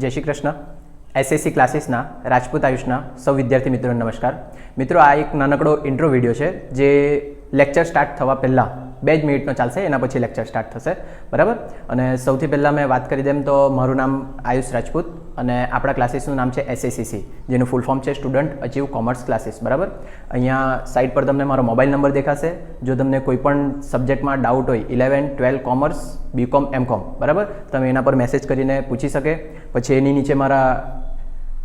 જય શ્રી કૃષ્ણ. એસએસસી ક્લાસીસના રાજપૂત આયુષના સૌ વિદ્યાર્થી મિત્રોને નમસ્કાર. મિત્રો, આ એક નાનકડો ઇન્ટ્રો વિડીયો છે જે લેક્ચર સ્ટાર્ટ થવા પહેલાં 2 મિનિટનો ચાલશે, એના પછી લેક્ચર સ્ટાર્ટ થશે, બરાબર. અને સૌથી પહેલાં મેં વાત કરી દેમ તો મારું નામ આયુષ રાજપૂત અને આપણા ક્લાસીસનું નામ છે એસએસસીસી, જેનું ફૂલ ફોર્મ છે સ્ટુડન્ટ અચીવ કોમર્સ ક્લાસીસ, બરાબર. અહીંયા સાઇટ પર તમને મારો મોબાઈલ નંબર દેખાશે. જો તમને કોઈ પણ સબ્જેક્ટમાં ડાઉટ હોય 11, 12 કોમર્સ, બીકોમ, એમકોમ, બરાબર, તમે એના પર મેસેજ કરીને પૂછી શકે. પછી એની નીચે મારા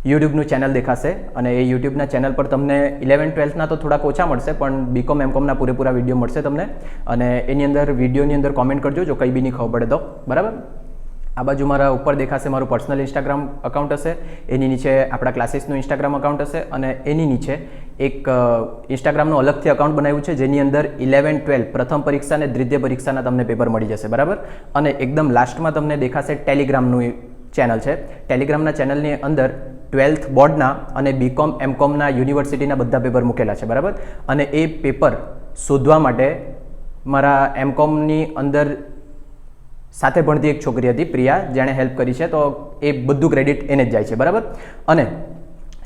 યુટ્યુબનું ચેનલ દેખાશે અને એ યુટ્યુબના ચેનલ પર તમને 11, 12ના તો થોડાક ઓછા મળશે, પણ બીકોમ એમકોમના પૂરેપૂરા વિડીયો મળશે તમને. અને એની અંદર વિડીયોની અંદર કોમેન્ટ કરજો જો કંઈ બી નહીં ખબર પડે તો, બરાબર. આ બાજુ મારા ઉપર દેખાશે મારું પર્સનલ ઇન્સ્ટાગ્રામ અકાઉન્ટ હશે, એની નીચે આપણા ક્લાસીસનું ઇન્સ્ટાગ્રામ અકાઉન્ટ હશે અને એની નીચે એક ઇન્સ્ટાગ્રામનું અલગથી અકાઉન્ટ બનાવ્યું છે જેની અંદર 11, 12 પ્રથમ પરીક્ષા અને દ્વિતીય પરીક્ષાના તમને પેપર મળી જશે, બરાબર. અને એકદમ લાસ્ટમાં તમને દેખાશે ટેલિગ્રામનું ચેનલ છે. ટેલિગ્રામના ચેનલની અંદર 12th બોર્ડના અને બીકોમ એમકોમના યુનિવર્સિટીના બધા પેપર મૂકેલા છે, બરાબર. અને એ પેપર શોધવા માટે મારા એમકોમની અંદર સાથે ભણતી એક છોકરી હતી પ્રિયા, જેણે હેલ્પ કરી છે, તો એ બધું ક્રેડિટ એને જ જાય છે, બરાબર. અને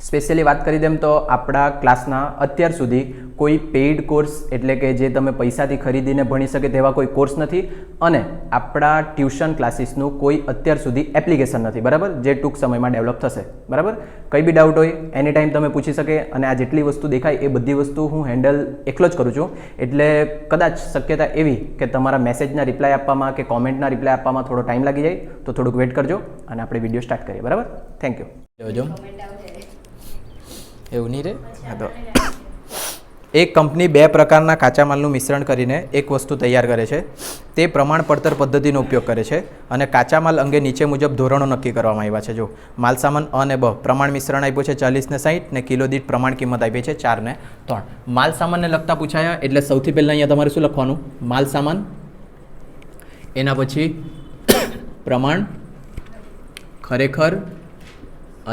સ્પેશિયલી વાત કરી દેમ તો આપણા ક્લાસના અત્યાર સુધી કોઈ પેઇડ કોર્સ એટલે કે જે તમે પૈસાથી ખરીદીને ભણી શકે તેવા કોઈ કોર્સ નથી અને આપણા ટ્યુશન ક્લાસીસનું કોઈ અત્યાર સુધી એપ્લિકેશન નથી, બરાબર, જે ટૂંક સમયમાં ડેવલપ થશે, બરાબર. કંઈ બી ડાઉટ હોય એની ટાઈમ તમે પૂછી શકે અને આ જેટલી વસ્તુ દેખાય એ બધી વસ્તુ હું હેન્ડલ એકલો જ કરું છું. એટલે કદાચ શક્યતા એવી કે તમારા મેસેજના રિપ્લાય આપવામાં કે કોમેન્ટના રિપ્લાય આપવામાં થોડો ટાઈમ લાગી જાય, તો થોડુંક વેઇટ કરજો અને આપણે વિડીયો સ્ટાર્ટ કરીએ, બરાબર. Thank you. જોજો એવું નહીં રે. હા, તો એક કંપની 2 પ્રકારના કાચા માલનું મિશ્રણ કરીને એક વસ્તુ તૈયાર કરે છે. તે પ્રમાણ પડતર પદ્ધતિનો ઉપયોગ કરે છે અને કાચા માલ અંગે નીચે મુજબ ધોરણો નક્કી કરવામાં આવ્યા છે. જો માલસામાન અ અને બ, પ્રમાણ મિશ્રણ આપ્યું છે 40 ને 60 ને કિલો દીઠ પ્રમાણ કિંમત આપી છે 4 ને 3. માલસામાનને લગતા પૂછાયા એટલે સૌથી પહેલાં અહીંયા તમારે શું લખવાનું? માલસામાન, એના પછી પ્રમાણ, ખરેખર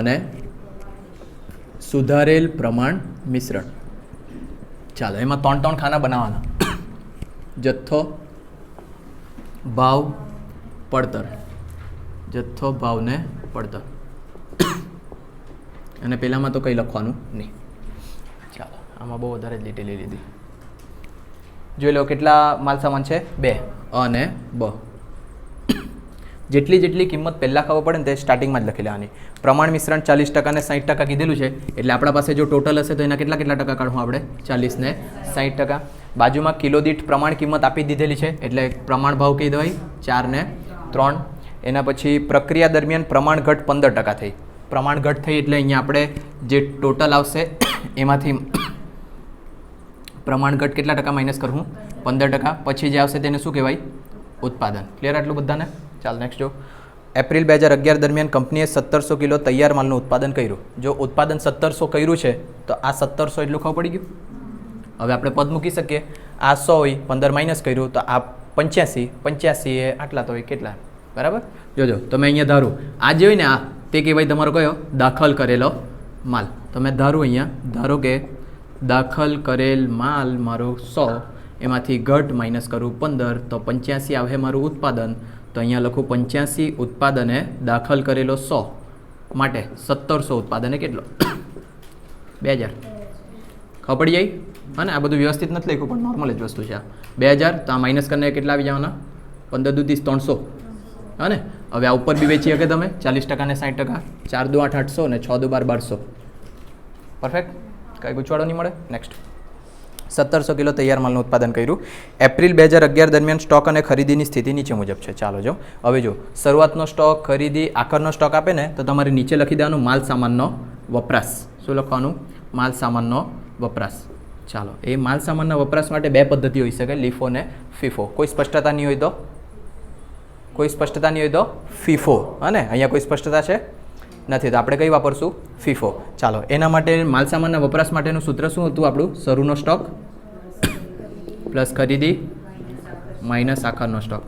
અને સુધારેલ પ્રમાણ મિશ્રણ. ચાલો, એમાં 3 ખાના બનાવવાના: જથ્થો, ભાવ, પડતર. જથ્થો, ભાવ ને પડતર. અને પહેલામાં તો કંઈ લખવાનું નહીં. ચાલો, આમાં બહુ વધારે ડિટેલ લીધી. જોઈ લો કેટલા માલસામાન છે? 2, અ અને બ. જેટલી કિંમત પહેલાં ખબર પડે ને તે સ્ટાર્ટિંગમાં જ લખી લેવાની. પ્રમાણ મિશ્રણ 40% ને 60% કીધેલું છે, એટલે આપણા પાસે જો ટોટલ હશે તો એના કેટલા ટકા કાઢવું આપણે? 40 ને 60%. બાજુમાં કિલો દીઠ પ્રમાણ કિંમત આપી દીધેલી છે, એટલે પ્રમાણ ભાવ કહી દેવાય 4 ને 3. એના પછી પ્રક્રિયા દરમિયાન પ્રમાણ ઘટ 15% થઈ. પ્રમાણ ઘટ થઈ એટલે અહીંયા આપણે જે ટોટલ આવશે એમાંથી પ્રમાણ ઘટ કેટલા ટકા માઇનસ કરવું? 15%. પછી જે આવશે તેને શું કહેવાય? ઉત્પાદન. ક્લિયર આટલું બધાને? ચાલ નેક્સ્ટ જો. એપ્રિલ 2011 દરમિયાન કંપનીએ 1700 કિલો તૈયાર માલનું ઉત્પાદન કર્યું. જો ઉત્પાદન 1700 કર્યું છે તો આ 1700 એટલું ખબર પડી ગયું. હવે આપણે પદ મૂકી શકીએ. આ 100 હોય, 15 માઇનસ કર્યું તો આ 85. 85 એ આટલા તો હોય કેટલા? બરાબર. જોજો તમે અહીંયા ધારું આ જે હોય ને, આ તે કહેવાય તમારો કયો? દાખલ કરેલો માલ. તમે ધારું અહીંયા, ધારો કે દાખલ કરેલ માલ મારો 100, એમાંથી ઘટ માઇનસ કરું 15 તો 85 આવે મારું ઉત્પાદન. તો અહીંયા લખું 85 ઉત્પાદને દાખલ કરેલો 100 માટે 1700 ઉત્પાદને કેટલો? 2000. ખબર પડી જાય? અને આ બધું વ્યવસ્થિત નથી લખ્યું પણ નોર્મલ જ વસ્તુ છે. આ 2000 તો આ માઇનસ કરીને કેટલા આવી જવાના? 15 દુ 30 300. હા ને? હવે આ ઉપર બી વેચી શકે તમે 40% ને 60%. 4 દુ 8 800 ને 6 દુ 12 1200. પરફેક્ટ. કાંઈ ગુચવાડો નહીં મળે. નેક્સ્ટ. 1700 કિલો તૈયાર માલનું ઉત્પાદન કર્યું. એપ્રિલ 2011 દરમિયાન સ્ટોક અને ખરીદીની સ્થિતિ નીચે મુજબ છે. ચાલો જો હવે જો શરૂઆતનો સ્ટોક, ખરીદી, આખરનો સ્ટોક આપે ને તો તમારે નીચે લખી દેવાનું માલ સામાનનો વપરાશ. શું લખવાનું? માલ સામાનનો વપરાશ. ચાલો, એ માલ સામાનના વપરાશ માટે 2 પદ્ધતિ હોઈ શકે, લીફો ને ફીફો. કોઈ સ્પષ્ટતા નહીં હોય તો ફીફો. અને અહીંયા કોઈ સ્પષ્ટતા છે નથી તો આપણે કઈ વાપરશું? ફીફો. ચાલો, એના માટે માલસામાનના વપરાશ માટેનું સૂત્ર શું હતું આપણું? શરૂનો સ્ટોક પ્લસ ખરીદી માઇનસ આખરનો સ્ટોક.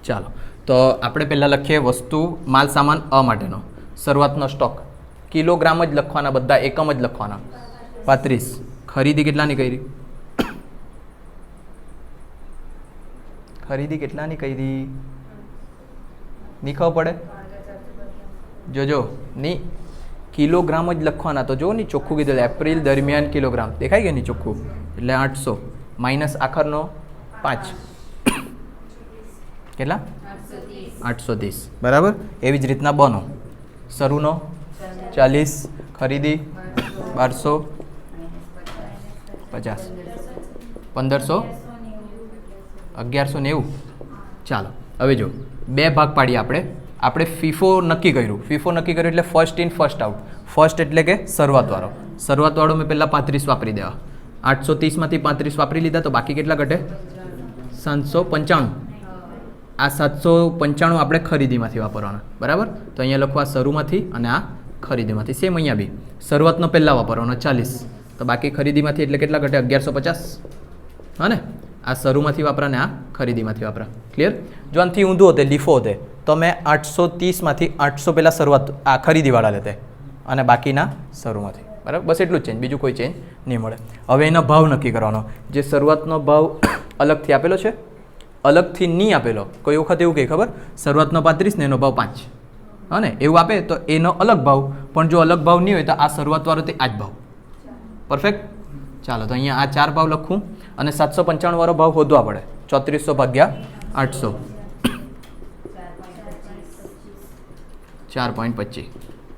ચાલો, તો આપણે પહેલાં લખીએ વસ્તુ માલસામાન અ માટેનો શરૂઆતનો સ્ટોક. કિલોગ્રામ જ લખવાના, બધા એકમ જ લખવાના. 35. ખરીદી કેટલાની કરી? ખરીદી કેટલાની કરી? નહીં ખબર પડે? જોજો ની કિલોગ્રામ જ લખવાના. તો જો ની ચોખ્ખું કીધું એપ્રિલ દરમિયાન કિલોગ્રામ દેખાય ગયું ની ચોખ્ખું, એટલે 800 માઇનસ આખરનો 5 કેટલા? 830 બરાબર. એવી જ રીતના બનો શરૂનો 40, ખરીદી 1250, 1500, 1190. ચાલો હવે જો બે ભાગ પાડીએ આપણે ફીફો નક્કી કર્યું એટલે first in first out. First એટલે કે શરૂઆતવાળો મેં પહેલાં 35 વાપરી દેવા. 830માંથી 35 વાપરી લીધા તો બાકી કેટલા ઘટે? 795. આ 795 આપણે ખરીદીમાંથી વાપરવાના બરાબર. તો અહીંયા લખવા શરૂમાંથી અને આ ખરીદીમાંથી. સેમ અહીંયા બી શરૂઆતનો પહેલાં વાપરવાનો 40, તો બાકી ખરીદીમાંથી એટલે કેટલા ઘટે? 1150. હા ને, આ શરૂમાંથી વાપરા ને આ ખરીદીમાંથી વાપરા. ક્લિયર? જો આનાથી ઊંધું હોતે લીફો હોતે તો મેં 830માંથી 800 પહેલાં શરૂઆત આ ખરીદીવાળા લેતે અને બાકીના શરૂમાંથી બરાબર. બસ એટલું જ ચેન્જ, બીજું કોઈ ચેન્જ નહીં મળે. હવે એનો ભાવ નક્કી કરવાનો. જે શરૂઆતનો ભાવ અલગથી આપેલો છે, અલગથી નહીં આપેલો. કોઈ વખત એવું કહે ખબર, શરૂઆતનો 35 ને એનો ભાવ 5. હા ને, એવું આપે તો એનો અલગ ભાવ, પણ જો અલગ ભાવ નહીં હોય તો આ શરૂઆતવાળો તે આ જ ભાવ. પરફેક્ટ. ચાલો તો અહીંયા આ 4 ભાવ લખું અને 795 વાળો ભાવ શોધવા પડે. 3400 ભાગ્યા 800 4.25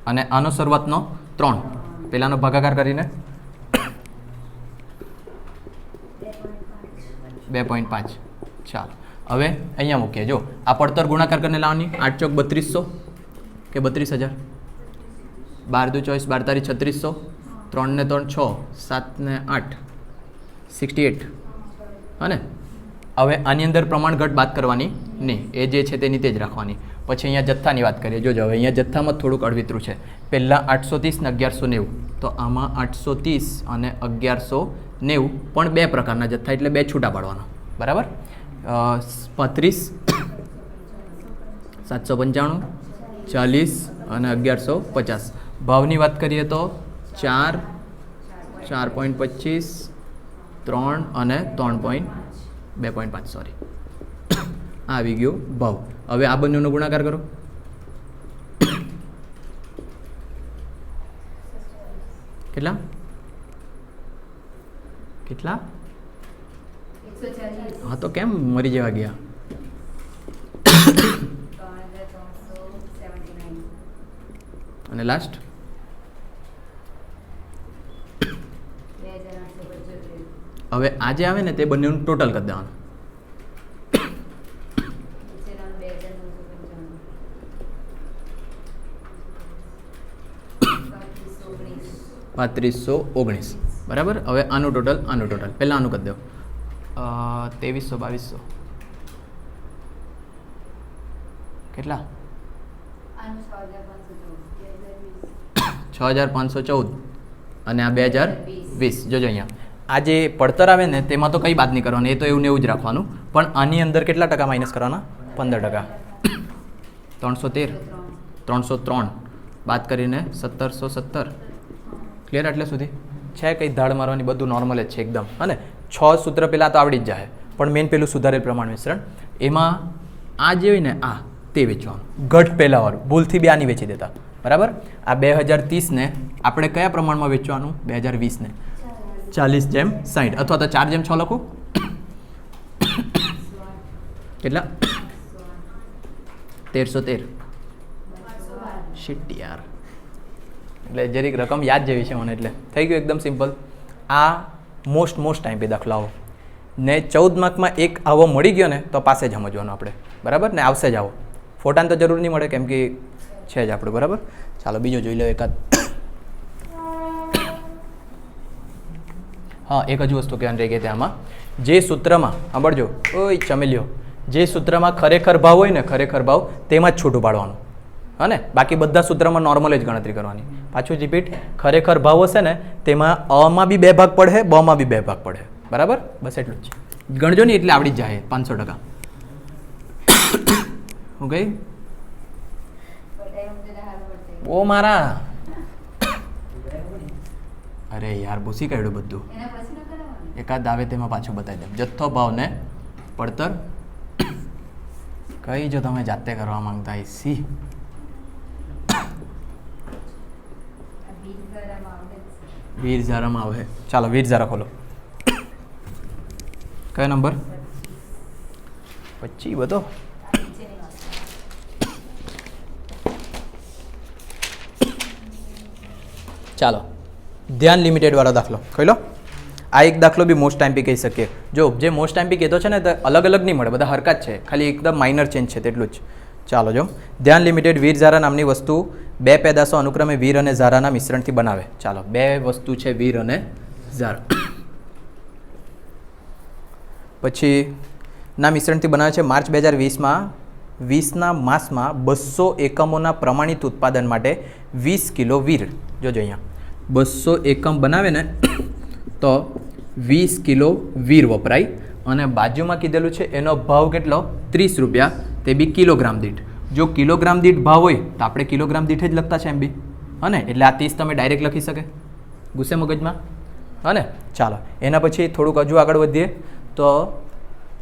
અને આનો શરૂઆતનો 3, પેલાનો ભાગાકાર કરીને 2.5. ચાલો હવે અહીંયા મૂકીએ. જો આ પડતર ગુણાકાર કરીને લાવવાની. 8 ચોક 3200 કે 32000, 12 દુ 24, 12 તારી 3600, 3 ને 3 6, 7 ને 8 68. હા ને, હવે આની અંદર પ્રમાણ ઘટ બાદ કરવાની નહીં, એ જે છે તેની તે જ રાખવાની. પછી અહીંયા જથ્થાની વાત કરીએ. જોજો હવે અહીંયા જથ્થામાં થોડુંક અળવિતરું છે. પહેલાં 830 ને 1190, તો આમાં 830 અને 1190 પણ બે પ્રકારના જથ્થા, એટલે બે છૂટા પાડવાના બરાબર. 35 795 40 અને 1150. ભાવની વાત કરીએ તો 4 4.25 3 અને 2.5 સોરી આવી ગયો ભાવ. હવે આ બંનેનો ગુણાકાર કરો. કેટલા કેટલા? હા તો કેમ મરી જવા ગયા? અને લાસ્ટ હવે આ જે આવે ને તે બંનેનું ટોટલ કરી દેવાનું. ₹3519 બરાબર. હવે આનું ટોટલ પહેલાં આનું કરી દો. 2300 2200 કેટલા? 6514 અને આ 2020. જોજો અહીંયા આ જે પડતર આવે ને તેમાં તો કંઈ બાદ નહીં કરવાની, એ તો એવું ને એવું જ રાખવાનું. પણ આની અંદર કેટલા ટકા માઇનસ કરવાના? 15%. 313 303 બાદ કરીને 1717. ક્લિયર? એટલે સુધી છે કંઈ ધાડ મારવાની, બધું નોર્મલ જ છે એકદમ. અને 6 સૂત્ર પહેલાં તો આવડી જ જાય, પણ મેન પેલું સુધારેલ પ્રમાણ મિશ્રણ, એમાં આ જે હોય ને આ તે વેચવાનું. ઘટ પહેલાંવાળું ભૂલથી બે આની વેચી દેતા બરાબર. આ 2030 ને આપણે કયા પ્રમાણમાં વેચવાનું? 2020 ને 40:60 અથવા તો 4:6 લખું. કેટલા? 1313. શિટ યાર, એટલે જરીક રકમ યાદ જેવી છે મને, એટલે થઈ ગયું એકદમ સિમ્પલ. આ મોસ્ટ ટાઈમ પે દાખલાઓ ને 14 માર્કમાં એક આવો મળી ગયો ને તો પાસે જ સમજવાનો આપણે બરાબર. ને આવશે જ આવો, ફોટાને તો જરૂર નહીં મળે કેમ કે છે જ આપણું બરાબર. ચાલો બીજો જોઈ લો એકાદ. હા, એક હજુ વસ્તુ કહેવાની રહી ગઈ હતી આમાં. જે સૂત્રમાં સાંભળજો, ઓય ચમેલીઓ, જે સૂત્રમાં ખરેખર ભાવ હોય ને, ખરેખર ભાવ તેમાં જ છૂટું પાડવાનું. હા ને, બાકી બધા સૂત્રમાં નોર્મલ જ ગણતરી કરવાની. પાછું રિપીટ, ખરેખર ભાવ હશે ને તેમાં અમાં બી 2 ભાગ પડે, બમાં બી 2 ભાગ પડે બરાબર. બસ એટલું જ ગણજો ને એટલે આવડી જ જાય 500%. હું ગઈ ઓ મારા, અરે યાર ભૂસી કાઢ્યું બધું. એકાદ આવે તેમાં પાછું બતાવી દે. જથ્થો ભાવ ને પડતર કઈ જો તમે જાતે કરવા માંગતા સી વીર ઝારામાં આવે. ચાલો વીર ઝારા ખોલો. કયો નંબર? 25 બધો. ચાલો ધ્યાન લિમિટેડ વાળો દાખલો કહી લો. આ એક દાખલો બી મોસ્ટ ટાઈમ પી કહી શકીએ. જો જે મોસ્ટ ટાઈમ પી કહેતો છે ને તો અલગ અલગ નહીં મળે, બધા હરકત છે, ખાલી એકદમ માઇનર ચેન્જ છે તેટલું જ. ચાલો જો ધ્યાન લિમિટેડ વીર ઝારા નામની વસ્તુ બે પેદાશો અનુક્રમે વીર અને ઝારાના મિશ્રણથી બનાવે. ચાલો બે વસ્તુ છે વીર અને ઝારા, પછી ના મિશ્રણથી બનાવે છે. માર્ચ 2020માં 20ના માસમાં 200 એકમોના પ્રમાણિત ઉત્પાદન માટે 20 કિલો વીર. જોજો અહીંયા 200 એકમ બનાવે ને તો 20 કિલો વીર વપરાય. અને બાજુમાં કીધેલું છે એનો ભાવ કેટલો? 30 રૂપિયા, તે બી કિલોગ્રામ દીઠ. જો કિલોગ્રામ દીઠ ભાવ હોય તો આપણે કિલોગ્રામ દીઠ જ લખતા છે એમ બી, હને? એટલે આ 30 તમે ડાયરેક્ટ લખી શકે ગુસ્સે મગજમાં, હને? ચાલો એના પછી થોડુંક હજુ આગળ વધીએ તો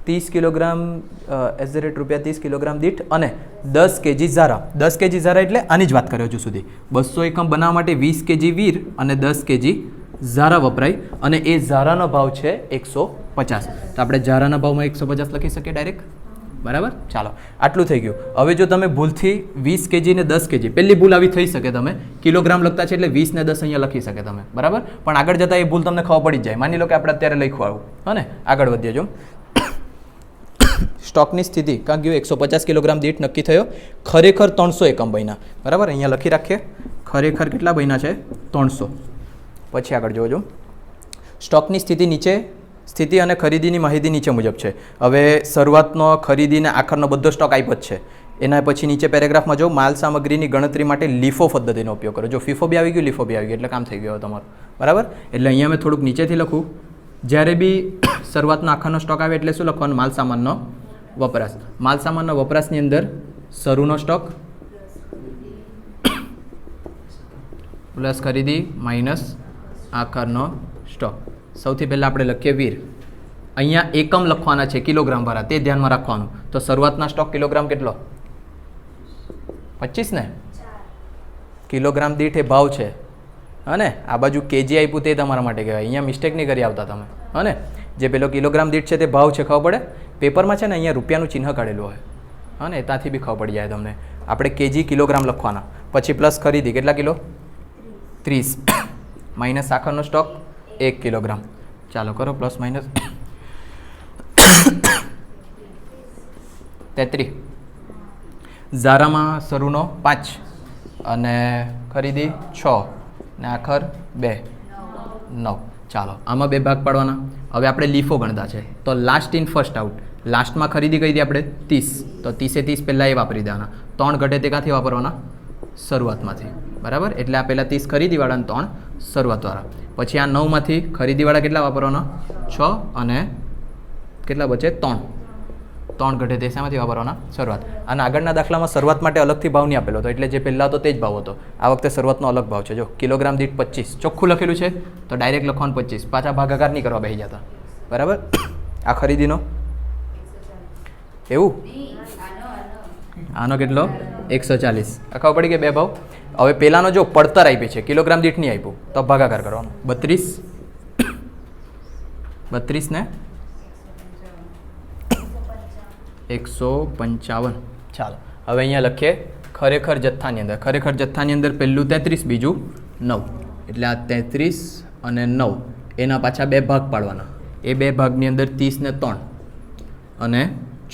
30 કિલોગ્રામ એઝ ધ રેટ રૂપિયા 30 કિલોગ્રામ દીઠ અને 10 કેજી ઝારા. 10 કેજી ઝારા એટલે આની જ વાત કર્યો હજુ સુધી. 200 એકમ બનાવવા માટે 20 કેજી વીર અને 10 કેજી ઝારા વપરાય. અને એ ઝારાનો ભાવ છે 150. તો આપણે ઝારાના ભાવમાં 150 લખી શકીએ ડાયરેક્ટ, બરાબર? ચાલો આટલું થઈ ગયું. હવે જો તમે ભૂલથી 20 કેજી ને 10 કેજી, પહેલી ભૂલ આવી થઈ શકે, તમે કિલોગ્રામ લખતા છે એટલે 20 ને 10 અહીંયા લખી શકે તમે, બરાબર? પણ આગળ જતાં એ ભૂલ તમને ખબર પડી જ જાય. માની લો કે આપણે અત્યારે લખ્યું આવું, હને? આગળ વધીએ. જો સ્ટોકની સ્થિતિ કાં ગયું 150 કિલોગ્રામ દીઠ નક્કી થયો. ખરેખર 300 એકમ બન્યા, બરાબર? અહીંયા લખી રાખીએ ખરેખર કેટલા બન્યા છે? 300. પછી આગળ જોજો સ્ટોકની સ્થિતિ નીચે, સ્થિતિ અને ખરીદીની માહિતી નીચે મુજબ છે. હવે શરૂઆતનો, ખરીદી અને આખરનો બધો સ્ટોક આપ્યો જ છે. એના પછી નીચે પેરેગ્રાફમાં જો માલ સામગ્રીની ગણતરી માટે લીફો પદ્ધતિનો ઉપયોગ કરો. જો ફીફો બી આવી ગયું, લીફો બી આવી ગયું, એટલે કામ થઈ ગયું તમારું, બરાબર? એટલે અહીંયા મેં થોડુંક નીચેથી લખું. જ્યારે બી શરૂઆતનો આખરનો સ્ટોક આવે એટલે શું લખવાનું? માલ સામાનનો વપરાશ. માલ સામાનના વપરાશની અંદર શરૂનો સ્ટોક પ્લસ ખરીદી માઇનસ આખરનો સ્ટોક. સૌથી પહેલાં આપણે લખીએ વીર. અહીંયા એકમ લખવાના છે કિલોગ્રામ વાળા, તે ધ્યાનમાં રાખવાનું. તો શરૂઆતના સ્ટોક કિલોગ્રામ કેટલો? 25 ને? કિલોગ્રામ દીઠ એ ભાવ છે, હને? આ બાજુ કેજી આપ્યું તે તમારા માટે કહેવાય. અહીંયા મિસ્ટેક નહીં કરી આવતા તમે, હને? જે પેલો કિલોગ્રામ દીઠ છે તે ભાવ છે, ખબર પડે? પેપરમાં છે ને અહીંયા રૂપિયાનું ચિહ્ન કાઢેલું હોય, હને? ત્યાંથી બી ખબર પડી જાય તમને. આપણે કેજી કિલોગ્રામ લખવાના, પછી પ્લસ ખરીદી કેટલા કિલો? 30 માઇનસ સાખરનો સ્ટોક 1 કિલોગ્રામ. ચાલો કરો પ્લસ માઇનસ 33. ઝારામાં શરૂનો 5 અને ખરીદી 6 ને આખર 2 9. ચાલો આમાં બે ભાગ પાડવાના. હવે આપણે લીફો ગણતા છે તો લાસ્ટ ઇન ફર્સ્ટ આઉટ. લાસ્ટમાં ખરીદી કહી દઈએ આપણે 30, તો 30 પહેલાં એ વાપરી દેવાના. 3 ઘટે તે ક્યાંથી વાપરવાના? શરૂઆતમાંથી, બરાબર? એટલે આ પહેલાં 30 ખરીદીવાળા અને 3 શરૂઆતવાળા. પછી આ 9માંથી ખરીદીવાળા કેટલા વાપરવાના? 6 અને કેટલા બચે? 3 ઘટે તે શામાંથી વાપરવાના? શરૂઆત. અને આગળના દાખલામાં શરૂઆત માટે અલગથી ભાવ નહીં આપેલો હતો, એટલે જે પહેલાં હતો તે જ ભાવ હતો. આ વખતે શરૂઆતનો અલગ ભાવ છે. જો કિલોગ્રામ દીઠ 25 ચોખ્ખું લખેલું છે તો ડાયરેક્ટ લખવાનું 25, પાછા ભાગાકાર નહીં કરવા બેસી જતા, બરાબર? આ ખરીદીનો એવું, આનો કેટલો? 140. ખબર પડી કે બે ભાવ. હવે પહેલાંનો જો પડતર આપી છે, કિલોગ્રામ દીઠ નહીં આપ્યું, તો ભાગાકાર કરવાનો. 32 ને 155. ચાલો હવે અહીંયા લખીએ ખરેખર જથ્થાની અંદર. ખરેખર જથ્થાની અંદર પહેલું 33, બીજું 9. એટલે આ 33 અને 9 એના પાછા બે ભાગ પાડવાના. એ બે ભાગની અંદર 30 ને 3 અને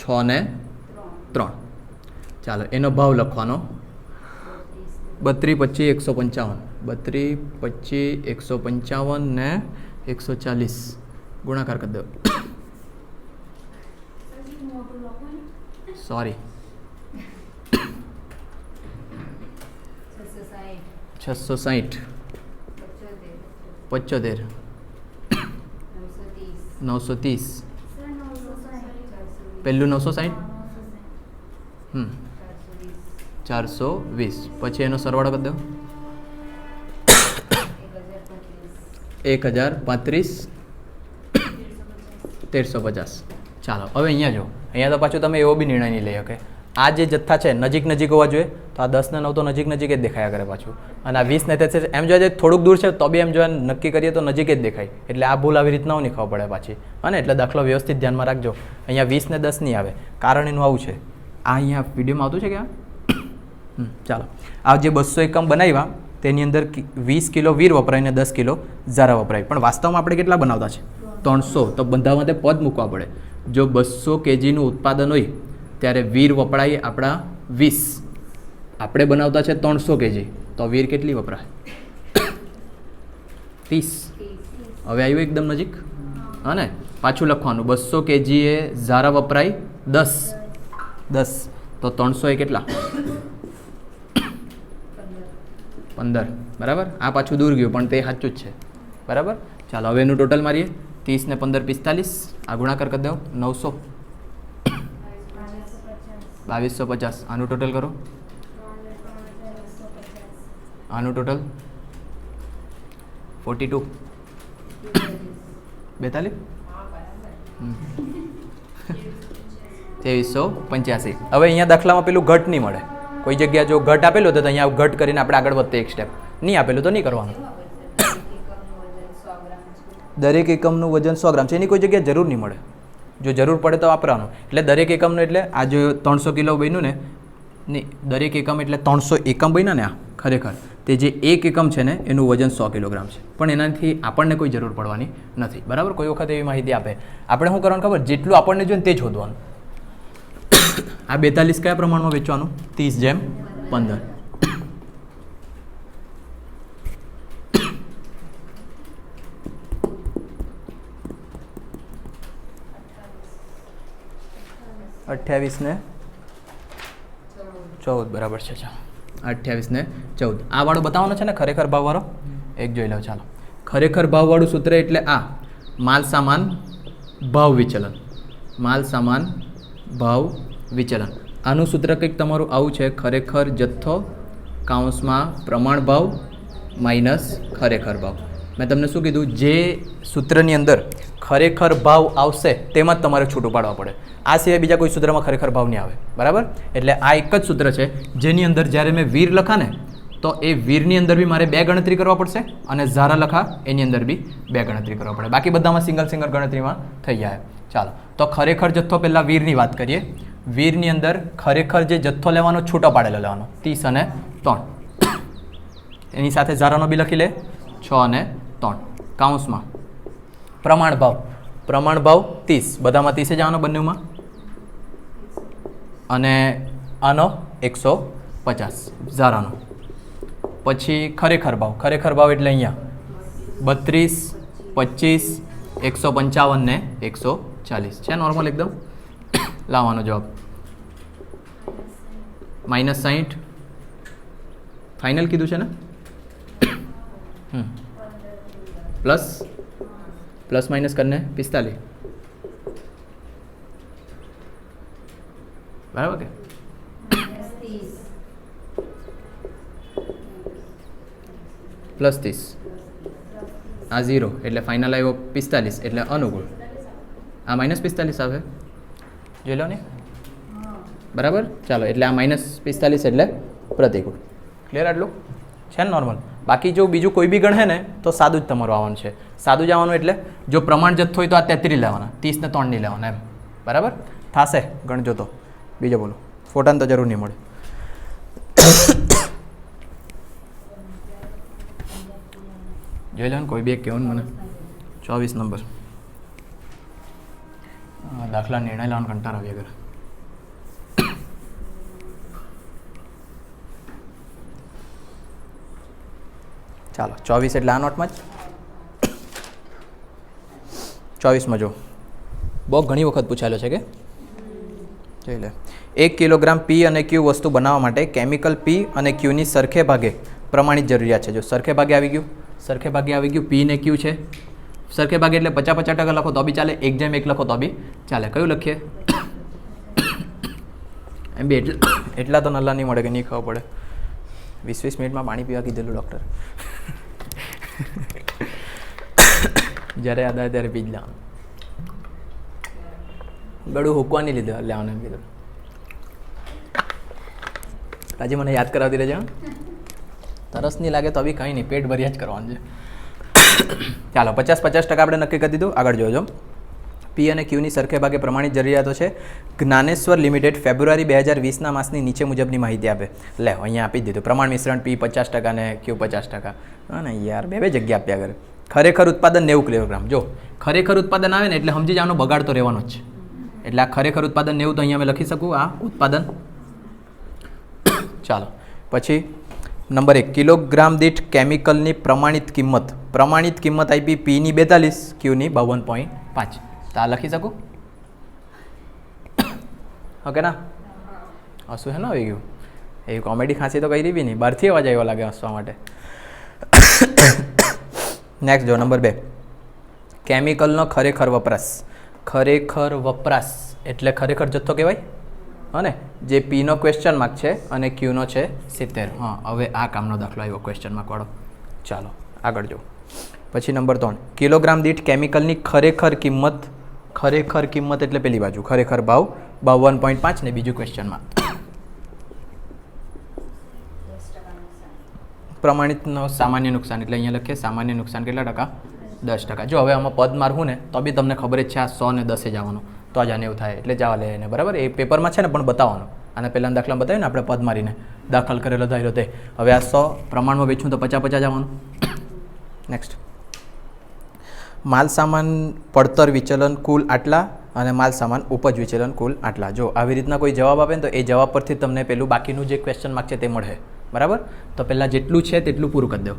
6 ને 3. ચાલો એનો ભાવ લખવાનો 32, 25, 155. 32, 25, 155 ને 140 ગુણાકાર કરી દો. સોરી 660 75 930 પહેલું 960 420. પછી એનો સરવાળો કરી દો 1035 1350. ચાલો હવે અહીંયા જો, અહીંયા તો પાછું તમે એવો બી નિર્ણય નહીં લઈ શકે. આ જે જથ્થા છે નજીક નજીક હોવા જોઈએ, તો આ 10 ને 9 તો નજીક નજીક જ દેખાયા કરે પાછું, અને આ 20 ને 33 એમ જોવા જઈએ થોડુંક દૂર છે તો બી એમ જોવા નક્કી કરીએ તો નજીક જ દેખાય, એટલે આ ભૂલ આવી રીતના નહીં ખબર પડે પાછી. અને એટલે દાખલો વ્યવસ્થિત ધ્યાનમાં રાખજો. અહીંયા 20 ને 10 નહીં આવે, કારણ એનું આવું છે. આ અહીંયા વિડીયોમાં આવતું છે કે ચાલો, આ જે 200 એકમ બનાવ્યા તેની અંદર 20 કિલો વીર વપરાય ને 10 કિલો ઝારા વપરાય, પણ વાસ્તવમાં આપણે કેટલા બનાવતા છે? 300. તો બધા માટે પદ મૂકવા પડે. જો 200 kgનું ઉત્પાદન હોય ત્યારે વીર વપરાય આપણા 20, આપણે બનાવતા છે 300 kg, તો વીર કેટલી વપરાય? 30. હવે આવ્યું એકદમ નજીક. હા ને, પાછું લખવાનું 200 kg એ ઝારા વપરાય 10, તો 300 એ કેટલા? 15. બરાબર. આ પાછું દૂર ગયું પણ તે સાચું જ છે. બરાબર. ચાલો હવે એનું ટોટલ મારીએ. 30 ને 15 45, આ ગુણાકાર કરી દો 900, 2250. આનું ટોટલ કરો. આનું ટોટલ 42, 42, 2385. હવે અહીંયા દાખલામાં પેલું ઘટ નહીં મળે. કોઈ જગ્યા જો ઘટ આપેલું તો અહીંયા ઘટ કરીને આપણે આગળ વધતે એક સ્ટેપ, નહીં આપેલું તો નહીં કરવાનું. દરેક એકમનું વજન 100 ગ્રામ છે, એની કોઈ જગ્યાએ જરૂર નહીં મળે. જો જરૂર પડે તો વાપરવાનું. એટલે દરેક એકમનું એટલે આ જો 300 કિલો બન્યું ને, નહીં દરેક એકમ એટલે 300 એકમ બન્યા ને, આ ખરેખર તે જે એક એકમ છે ને એનું વજન 100 કિલોગ્રામ છે, પણ એનાથી આપણને કોઈ જરૂર પડવાની નથી. બરાબર. કોઈ વખત એવી માહિતી આપે, આપણે શું કરવાનું ખબર? જેટલું આપણને જોઈએ તે જ શોધવાનું. આ 42 કયા પ્રમાણમાં વેચવાનું? 30:15. અઠ્યાવીસ ને 14 બરાબર છે. ચાલો 28 ને 14. આ વાળું બતાવવાનો છે ને ખરેખર ભાવવાળો? એક જોઈ લો. ચાલો, ખરેખર ભાવવાળું સૂત્ર એટલે આ માલ સામાન ભાવ વિચલન. માલ સામાન ભાવ વિચલન. આનું સૂત્ર કંઈક તમારું આવું છે: ખરેખર જથ્થો કાઉન્સમાં પ્રમાણ ભાવ માઇનસ ખરેખર ભાવ. મેં તમને શું કીધું? જે સૂત્રની અંદર ખરેખર ભાવ આવશે તેમાં જ તમારે છૂટું પાડવા પડે. આ સિવાય બીજા કોઈ સૂત્રમાં ખરેખર ભાવ નહીં આવે. બરાબર. એટલે આ એક જ સૂત્ર છે જેની અંદર જ્યારે મેં વીર લખા ને તો એ વીરની અંદર બી મારે 2 ગણતરી કરવા પડશે, અને ઝારા લખા એની અંદર બી 2 ગણતરી કરવા પડે. બાકી બધામાં સિંગલ ગણતરીમાં થઈ જાય. ચાલો, તો ખરેખર જથ્થો પહેલાં વીરની વાત કરીએ. વીરની અંદર ખરેખર જે જથ્થો લેવાનો છૂટો પાડેલો લેવાનો 30 અને 3. એની સાથે ઝારાનો બી લખી લે 6 અને 3. કાઉન્સમાં પ્રમાણ ભાવ 30, બધામાં 30 જ આવવાનો બંનેમાં, અને આનો 150 ઝારાનો. પછી ખરેખર ભાવ એટલે અહીંયા 32, 25, 155 ને 140 છે. નોર્મલ એકદમ લાવવાનો જવાબ. -60 ફાઇનલ કીધું છે ને, પ્લસ માઇનસ કરીને 45. બરાબર કે? +30. આ 0 એટલે ફાઇનલ આવ્યો 45 એટલે અનુકૂળ. આ -45 આવે, જોઈ લો ને. બરાબર. ચાલો, એટલે આ -45 એટલે પ્રતિકૂળ. ક્લિયર? આટલું છે ને નોર્મલ. બાકી જો બીજું કોઈ બી ગણ હે ને તો સાદું જ તમારું આવવાનું છે. સાદું જ આવવાનું એટલે જો પ્રમાણ જથ્થો હોય તો આ 33 લેવાના, 30 ને 3 નહીં લેવાના એમ. બરાબર થશે ગણજો તો. બીજો બોલો. ફોટાને તો જરૂર નહીં મળે. જોઈ લો ને, કોઈ બી એક કહેવું મને. 24 નંબર દાખલા નિર્ણય લેવાનો કંટાળો આવી આગળ. ચાલો 24 એટલે આ નોટમાં જ 24માં જો બહુ ઘણી વખત પૂછાયેલો છે કે જોઈ લે. 1 કિલોગ્રામ પી અને ક્યુ વસ્તુ બનાવવા માટે કેમિકલ પી અને ક્યુની સરખે ભાગે પ્રમાણિત જરૂરિયાત છે. જો સરખે ભાગે આવી ગયું, પી ને ક્યુ છે. સરખે ભાગે એટલે 50-50% લખો તો બી ચાલે, 1:1 લખો તો બી ચાલે. કયું લખીએ? એમ બી એટલા તો નલ્લા નહીં મળે કે નહીં ખબર પડે. 20 મિનિટમાં પાણી પીવા કીધેલું ડૉક્ટર. જ્યારે યાદ આવે ત્યારે પી જ લેવાનું. ગળું હૂકવાની લીધે લેવાનું એમ કીધું. આજે મને યાદ કરાવતી રહેજે. તરસ નહીં લાગે તો બી કંઈ નહીં, પેટ ભર્યા જ કરવાનું છે. ચાલો 50% આપણે નક્કી કરી દીધું. આગળ જોજો. પી અને ક્યુની સરખે ભાગે પ્રમાણિત જરૂરિયાતો છે. જ્ઞાનેશ્વર લિમિટેડ ફેબ્રુઆરી 2020ના માસની નીચે મુજબની માહિતી આપે. લે અહીંયા આપી દીધું. પ્રમાણ મિશ્રણ પી 50% ને ક્યુ 50%. હા ને યાર, બે જગ્યા આપ્યા કરે. ખરેખર ઉત્પાદન 90 કિલોગ્રામ. જો ખરેખર ઉત્પાદન આવે ને એટલે સમજી જવાનો બગાડ તો રહેવાનો જ છે. એટલે આ ખરેખર ઉત્પાદન 90 તો અહીંયા મેં લખી શકું. આ ઉત્પાદન. ચાલો પછી નંબર 1, કિલોગ્રામ દીઠ કેમિકલની પ્રમાણિત કિંમત. પ્રમાણિત કિંમત આપી પીની 42, ક્યુની 52.5. તો આ લખી શકું? ઓકે ના? હસવું હે ને આવી ગયું? એવી કોમેડી ખાંસી તો કરી બી નહીં, બહારથી અવાજ આવ્યો લાગે હસવા માટે. નેક્સ્ટ જો નંબર 2, કેમિકલનો ખરેખર વપરાશ. ખરેખર વપરાશ એટલે ખરેખર જથ્થો કહેવાય. હા ને, જે પીનો ક્વેશ્ચન માર્ક છે અને ક્યુનો છે 70. હા, હવે આ કામનો દાખલો આવ્યો ક્વેશ્ચન માર્કવાળો. ચાલો આગળ જો. પછી નંબર 3, કિલોગ્રામ દીઠ કેમિકલની ખરેખર કિંમત. ખરેખર કિંમત એટલે પેલી બાજુ ખરેખર ભાવ 52.5 ને બીજું ક્વેશ્ચનમાં પ્રમાણિતનો સામાન્ય નુકસાન એટલે અહીંયા લખીએ સામાન્ય નુકસાન કેટલા ટકા? 10%. જો હવે આમાં પદ મારવું ને તો બી તમને ખબર જ છે આ 100 ને 10 જવાનું, તો જ આને એવું થાય એટલે જવા લે એને. બરાબર, એ પેપરમાં છે ને પણ બતાવવાનું. આને પહેલાં દાખલા બતાવ્યું ને આપણે પદ મારીને દાખલ કરેલો ધાર્યો તે. હવે આ 100 પ્રમાણમાં વેચું તો 50-50 જવાનું. નેક્સ્ટ, માલ સામાન પડતર વિચલન કુલ આટલા અને માલ સામાન ઉપજ વિચલન કુલ આટલા. જો આવી રીતના કોઈ જવાબ આપે ને તો એ જવાબ પરથી તમને પેલું બાકીનું જે ક્વેશ્ચન માર્ક છે તે મળે. બરાબર, તો પહેલાં જેટલું છે તેટલું પૂરું કરી દો.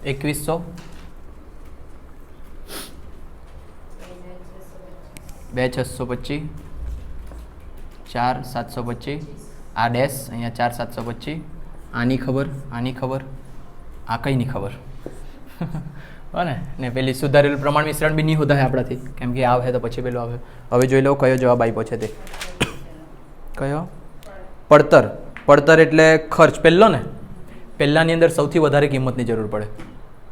$2100, 2625, 4725, આ ડેશ અહીંયા 4725. આની ખબર, આની ખબર, આ કઈ નહીં ખબર. હો ને પેલી સુધારેલું પ્રમાણ મિશ્રણ બી નહીં હોતા આપણાથી, કેમ કે આવે તો પછી પેલું આવે. હવે જોઈ લો કયો જવાબ આપ્યો છે તે. કયો? પડતર. પડતર એટલે ખર્ચ. પહેલો ને, પહેલાંની અંદર સૌથી વધારે કિંમતની જરૂર પડે.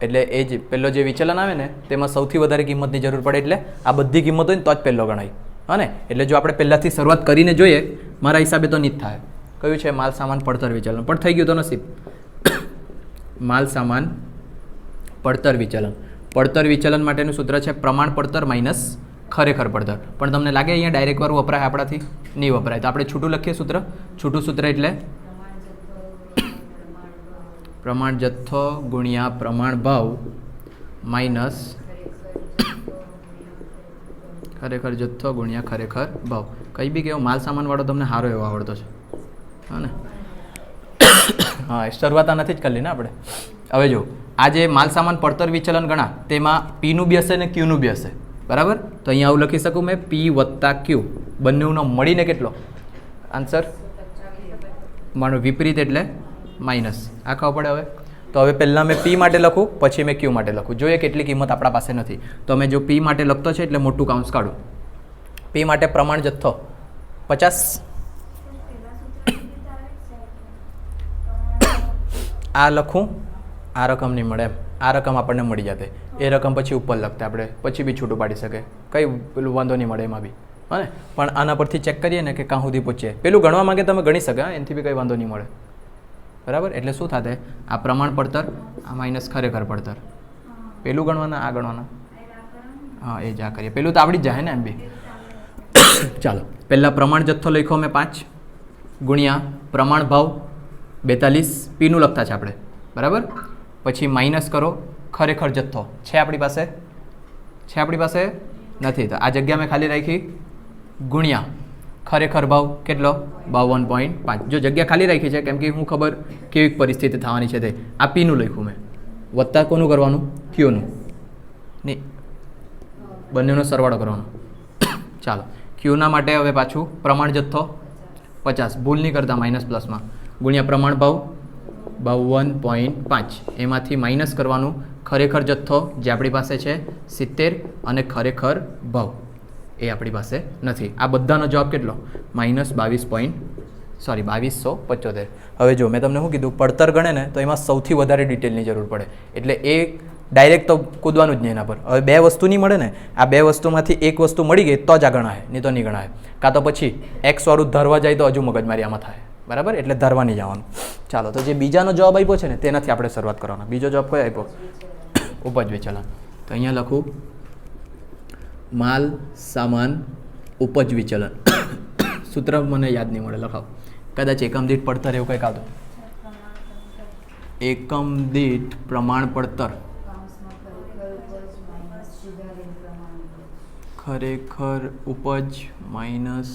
એટલે એ જ પહેલો જે વિચલન આવે ને તેમાં સૌથી વધારે કિંમતની જરૂર પડે. એટલે આ બધી કિંમત હોય ને તો જ પહેલો ગણાય. હા ને, એટલે જો આપણે પહેલાંથી શરૂઆત કરીને જોઈએ મારા હિસાબે તો નહીં જ થાય. કયું છે? માલ સામાન પડતર વિચલન. પણ થઈ ગયું તો નસીબ. માલ સામાન પડતર વિચલન. પડતર વિચલન માટેનું સૂત્ર છે પ્રમાણ પડતર માઇનસ ખરેખર પડતર. પણ તમને લાગે અહીંયા ડાયરેક્ટ વાળું વપરાય? આપણાથી નહીં વપરાય. તો આપણે છૂટું લખીએ સૂત્ર. છૂટું સૂત્ર એટલે પ્રમાણ જથ્થો ગુણ્યા પ્રમાણ ભાવ માઇનસ ખરેખર જથ્થો ગુણ્યા ખરેખર ભાવ. કંઈ બી કેવો માલ સામાનવાળો તમને સારો એવો આવડતો છે. હા ને? હા, શરૂઆત આનાથી જ કરી લઈએ ને આપણે. હવે જો આ જે માલ સામાન પડતર વિચલન ગણા તેમાં પીનું બી હશે ને ક્યુનું બી હશે. બરાબર, તો અહીંયા આવું લખી શકું મેં પી વત્તા ક્યુ બંનેનો મળીને કેટલો આન્સર? માનો વિપરીત એટલે માઇનસ. આ ખબર પડે હવે? તો હવે પહેલાં મેં પી માટે લખું, પછી મેં ક્યુ માટે લખું. જોઈએ કેટલી કિંમત આપણા પાસે નથી. તો મેં જો પી માટે લખતો છે એટલે મોટું કાઉન્સ કાઢું. પી માટે પ્રમાણ જથ્થો 50. આ લખું, આ રકમ નહીં મળે એમ. આ રકમ આપણને મળી જતે. એ રકમ પછી ઉપર લખતા આપણે, પછી બી છૂટું પાડી શકે. કંઈ પેલું વાંધો નહીં મળે એમાં બી. હા ને, પણ આના પરથી ચેક કરીએ ને કે કાં સુધી પહોંચીએ. પેલું ગણવા માંગે તમે ગણી શકે, એનાથી બી કંઈ વાંધો નહીં મળે. બરાબર, એટલે શું થાતે? આ પ્રમાણ પડતર, આ માઇનસ ખરેખર પડતર. પેલું ગણવાના, આ ગણવાના. હા, એ જ આ કરીએ. પેલું તો આવડી જ જાય ને એમ બી. ચાલો, પહેલાં પ્રમાણ જથ્થો લખ્યો મેં 5 ગુણ્યા પ્રમાણ ભાવ 42. પીનું લખતા છે આપણે. બરાબર, પછી માઇનસ કરો ખરેખર જથ્થો. છે આપણી પાસે? છે આપણી પાસે? નથી. તો આ જગ્યા મેં ખાલી રાખી ગુણ્યા ખરેખર ભાવ કેટલો? 52.5. જો જગ્યા ખાલી રાખી છે કેમ કે હું ખબર કેવી પરિસ્થિતિ થવાની છે તે. આ પીનું લખ્યું મેં. વત્તા કોનું કરવાનું? ક્યુનું. નહીં, બંનેનો સરવાળો કરવાનો. ચાલો, ક્યુના માટે હવે પાછું પ્રમાણ જથ્થો 50. ભૂલ નહીં કરતા, માઇનસ પ્લસમાં ગુણ્યા પ્રમાણ ભાવ 52.5. એમાંથી માઇનસ કરવાનું ખરેખર જથ્થો જે આપણી પાસે છે 70 અને ખરેખર ભાવ એ આપણી પાસે નથી. આ બધાનો જવાબ કેટલો? -2275. હવે જો મેં તમને શું કીધું, પડતર ગણે ને તો એમાં સૌથી વધારે ડિટેલની જરૂર પડે. એટલે એ ડાયરેક્ટ તો કૂદવાનું જ નહીં એના પર. હવે બે વસ્તુ નહીં મળે ને, આ બે વસ્તુમાંથી એક વસ્તુ મળી ગઈ તો જ આ ગણાય, નહીં તો નહીં ગણાય. કાં તો પછી એક્સ વાળું ધરવા જાય તો હજુ મગજમારી આમાં થાય, બરાબર? એટલે ધરવા નહીં જવાનું. ચાલો, તો જે બીજાનો જવાબ આપ્યો છે ને તેનાથી આપણે શરૂઆત કરવાનો. બીજો જવાબ કયો આપ્યો? ઉપજ વિચલન. તો અહીંયા લખું માલ સામાન ઉપજ વિચલન. સૂત્ર મને યાદ નહીં મળે, લખાવ. કદાચ એકમ દીઠ પડતર એવું કંઈક આવતું. એકમ દીઠ પ્રમાણ પડતર ખરેખર ઉપજ માઇનસ